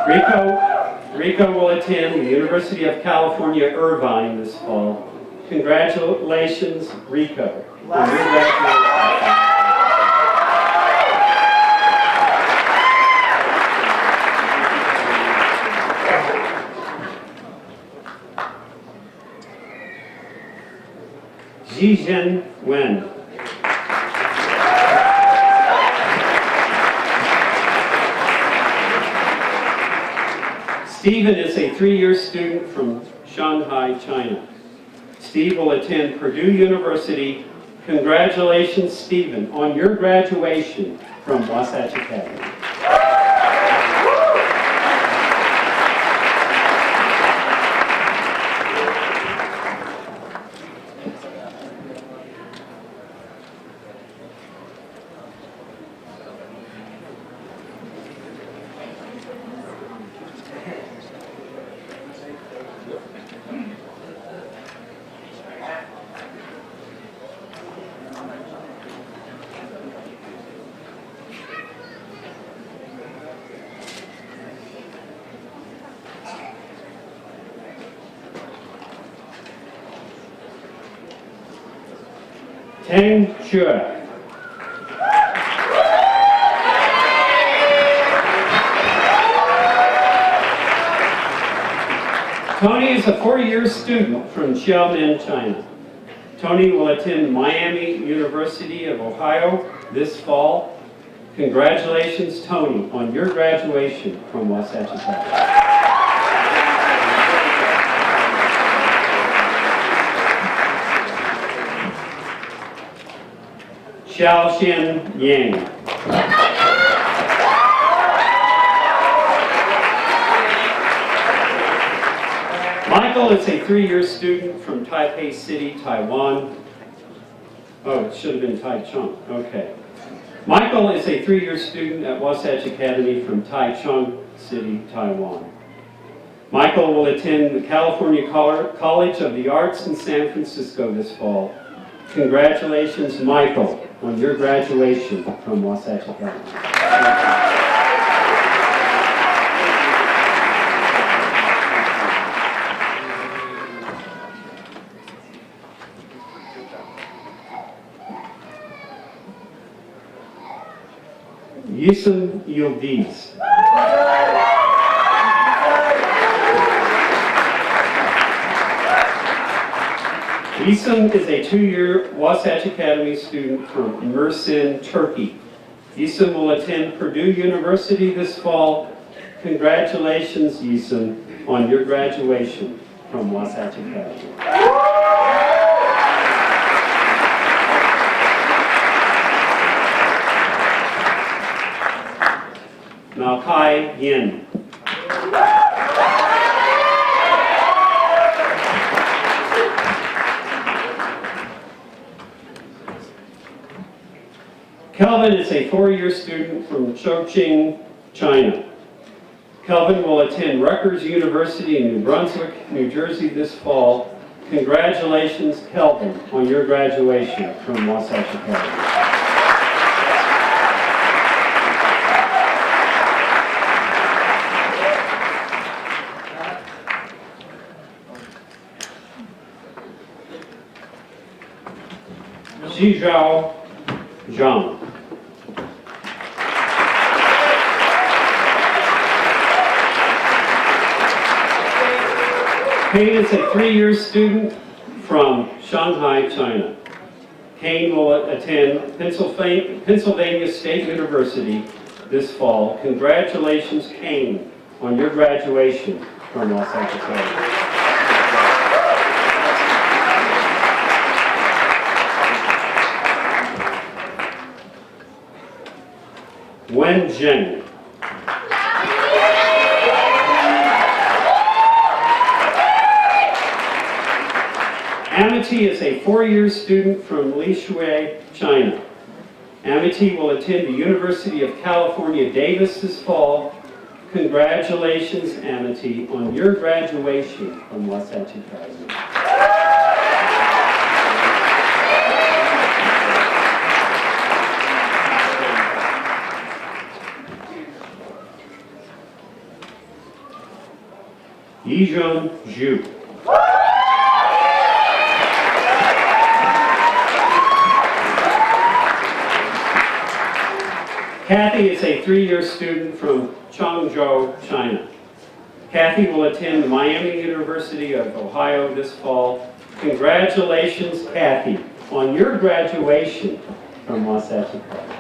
Rico will attend the University of California, Irvine this fall. Congratulations, Rico, on your graduation. Zhizhen Wen. Stephen is a 3-year student from Shanghai, China. Steve will attend Purdue University. Congratulations, Stephen, on your graduation from Wasatch Academy. Tang Xue. Tony is a 4-year student from Xiamen, China. Tony will attend Miami University of Ohio this fall. Congratulations, Tony, on your graduation from Wasatch Academy. Xiaoxian Yang. Michael is a 3-year student from Taipei City, Taiwan. Oh, it should have been Taichung. Okay. Michael is a 3-year student at Wasatch Academy from Taichung City, Taiwan. Michael will attend the California College of the Arts in San Francisco this fall. Congratulations, Michael, on your graduation from Wasatch Academy. Yusuf Yildiz. Yusuf is a 2-year Wasatch Academy student from Mersin, Turkey. Yusuf will attend Purdue University this fall. Congratulations, Yusuf, on your graduation from Wasatch Academy. Malkai Yin. Kelvin is a 4-year student from Chongqing, China. Kelvin will attend Rutgers University in New Brunswick, New Jersey this fall. Congratulations, Kelvin, on your graduation from Wasatch Academy. Zhizhao Zhang. Kane is a 3-year student from Shanghai, China. Kane will attend Pennsylvania State University this fall. Congratulations, Kane, on your graduation from Wasatch Academy. Wen Zheng. Amity is a 4-year student from Lishui, China. Amity will attend the University of California, Davis this fall. Congratulations, Amity, on your graduation from Wasatch Academy. Yizhong Zhu. Kathy is a 3-year student from Changzhou, China. Kathy will attend Miami University of Ohio this fall. Congratulations, Kathy, on your graduation from Wasatch Academy.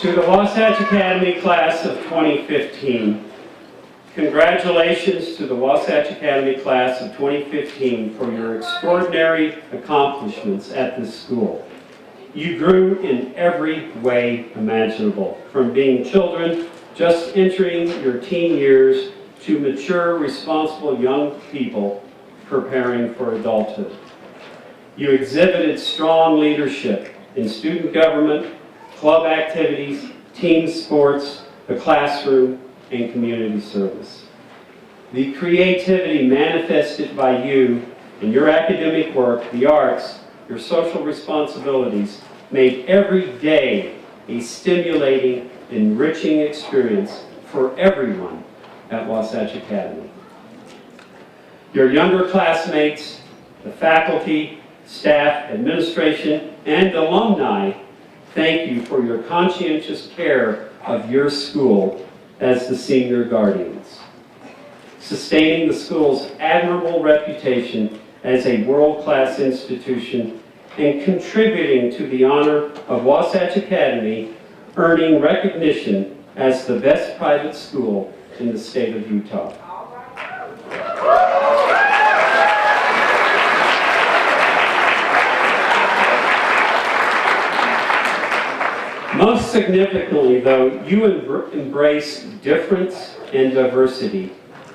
To the Wasatch Academy class of 2015, congratulations to the Wasatch Academy class of 2015 for your extraordinary accomplishments at this school. You grew in every way imaginable, from being children just entering your teen years to mature, responsible young people preparing for adulthood. You exhibited strong leadership in student government, club activities, team sports, the classroom, and community service. The creativity manifested by you in your academic work, the arts, your social responsibilities made every day a stimulating, enriching experience for everyone at Wasatch Academy. Your younger classmates, the faculty, staff, administration, and alumni thank you for your conscientious care of your school as the senior guardians, sustaining the school's admirable reputation as a world-class institution and contributing to the honor of Wasatch Academy, earning recognition as the best private school in the state of Utah. Most significantly, though, you embrace difference and diversity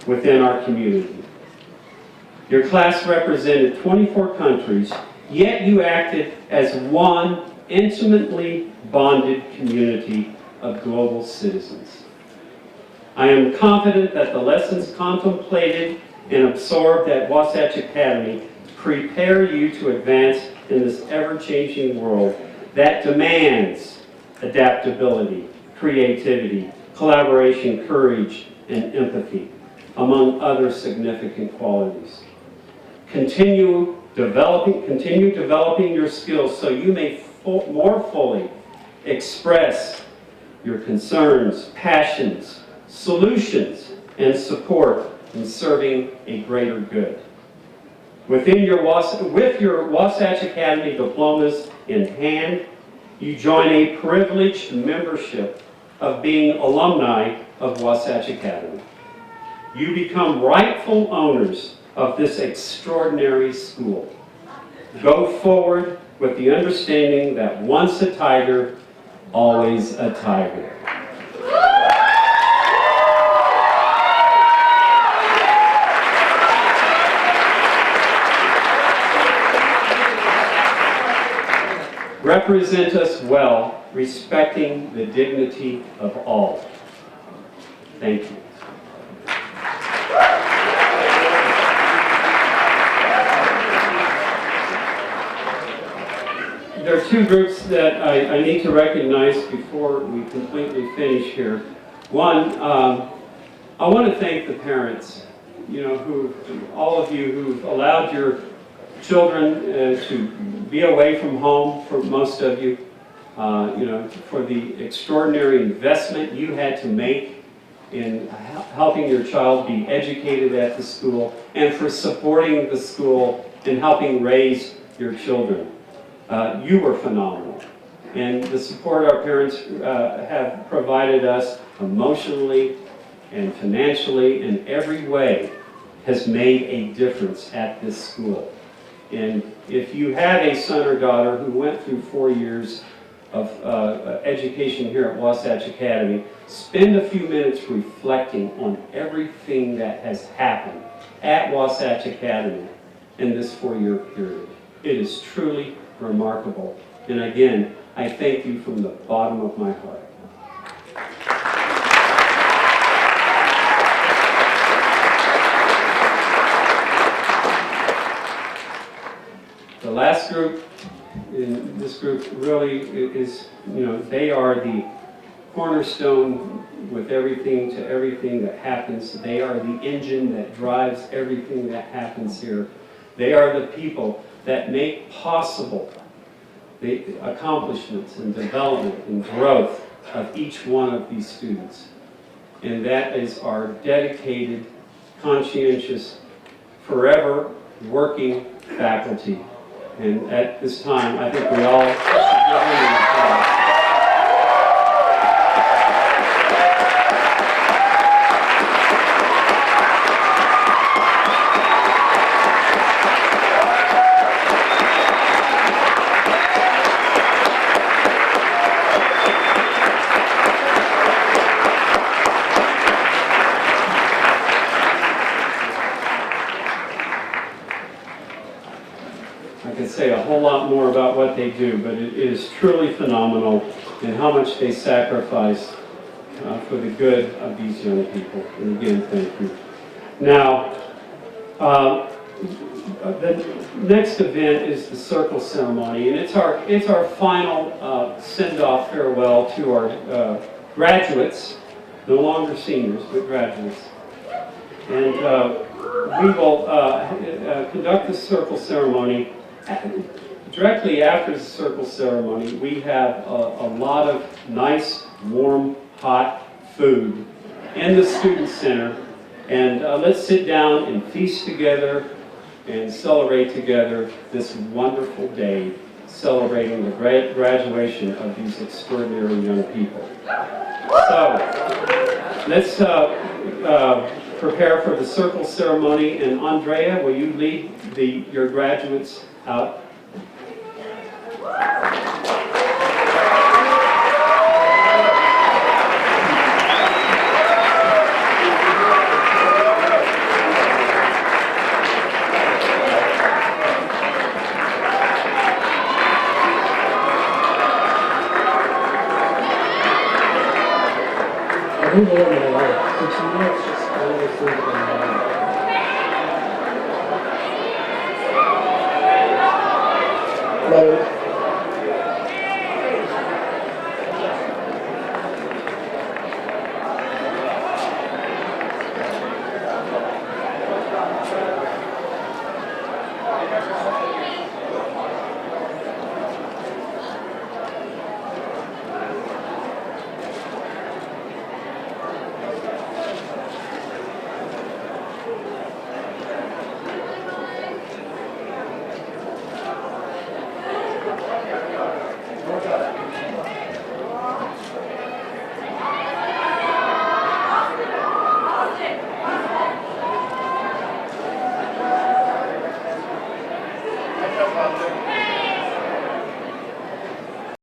within our community. Your class represented 24 countries, yet you acted as one intimately bonded community of global citizens. I am confident that the lessons contemplated and absorbed at Wasatch Academy prepare you to advance in this ever-changing world that demands adaptability, creativity, collaboration, courage, and empathy, among other significant qualities. Continue developing your skills so you may more fully express your concerns, passions, solutions, and support in serving a greater good. With your Wasatch Academy diplomas in hand, you join a privileged membership of being alumni of Wasatch Academy. You become rightful owners of this extraordinary school. Go forward with the understanding that once a tiger, always a tiger. Represent us well, respecting the dignity of all. Thank you. There are two groups that I need to recognize before we completely finish here. One, I want to thank the parents, all of you who've allowed your children to be away from home, for most of you, for the extraordinary investment you had to make in helping your child be educated at the school, and for supporting the school and helping raise your children. You were phenomenal. And the support our parents have provided us emotionally and financially in every way has made a difference at this school. And if you have a son or daughter who went through 4 years of education here at Wasatch Academy, spend a few minutes reflecting on everything that has happened at Wasatch Academy in this 4-year period. It is truly remarkable. And again, I thank you from the bottom of my heart. The last group, in this group really is, they are the cornerstone with everything that happens. They are the engine that drives everything that happens here. They are the people that make possible the accomplishments and development and growth of each one of these students. And that is our dedicated, conscientious, forever working faculty. And at this time, I think we all should give them an applause. lot more about what they do, but it is truly phenomenal and how much they sacrifice for the good of these young people. And again, thank you. Now, the next event is the circle ceremony, and it's our final send-off farewell to our graduates, no longer seniors, but graduates. And we will conduct the circle ceremony. Directly after the circle ceremony, we have a lot of nice, warm, hot food in the Student Center. And let's sit down and feast together and celebrate together this wonderful day, celebrating the graduation of these extraordinary young people. So, let's prepare for the circle ceremony. And Andrea, will you lead your graduates out? I think they have a lot of 6 minutes, just all the food.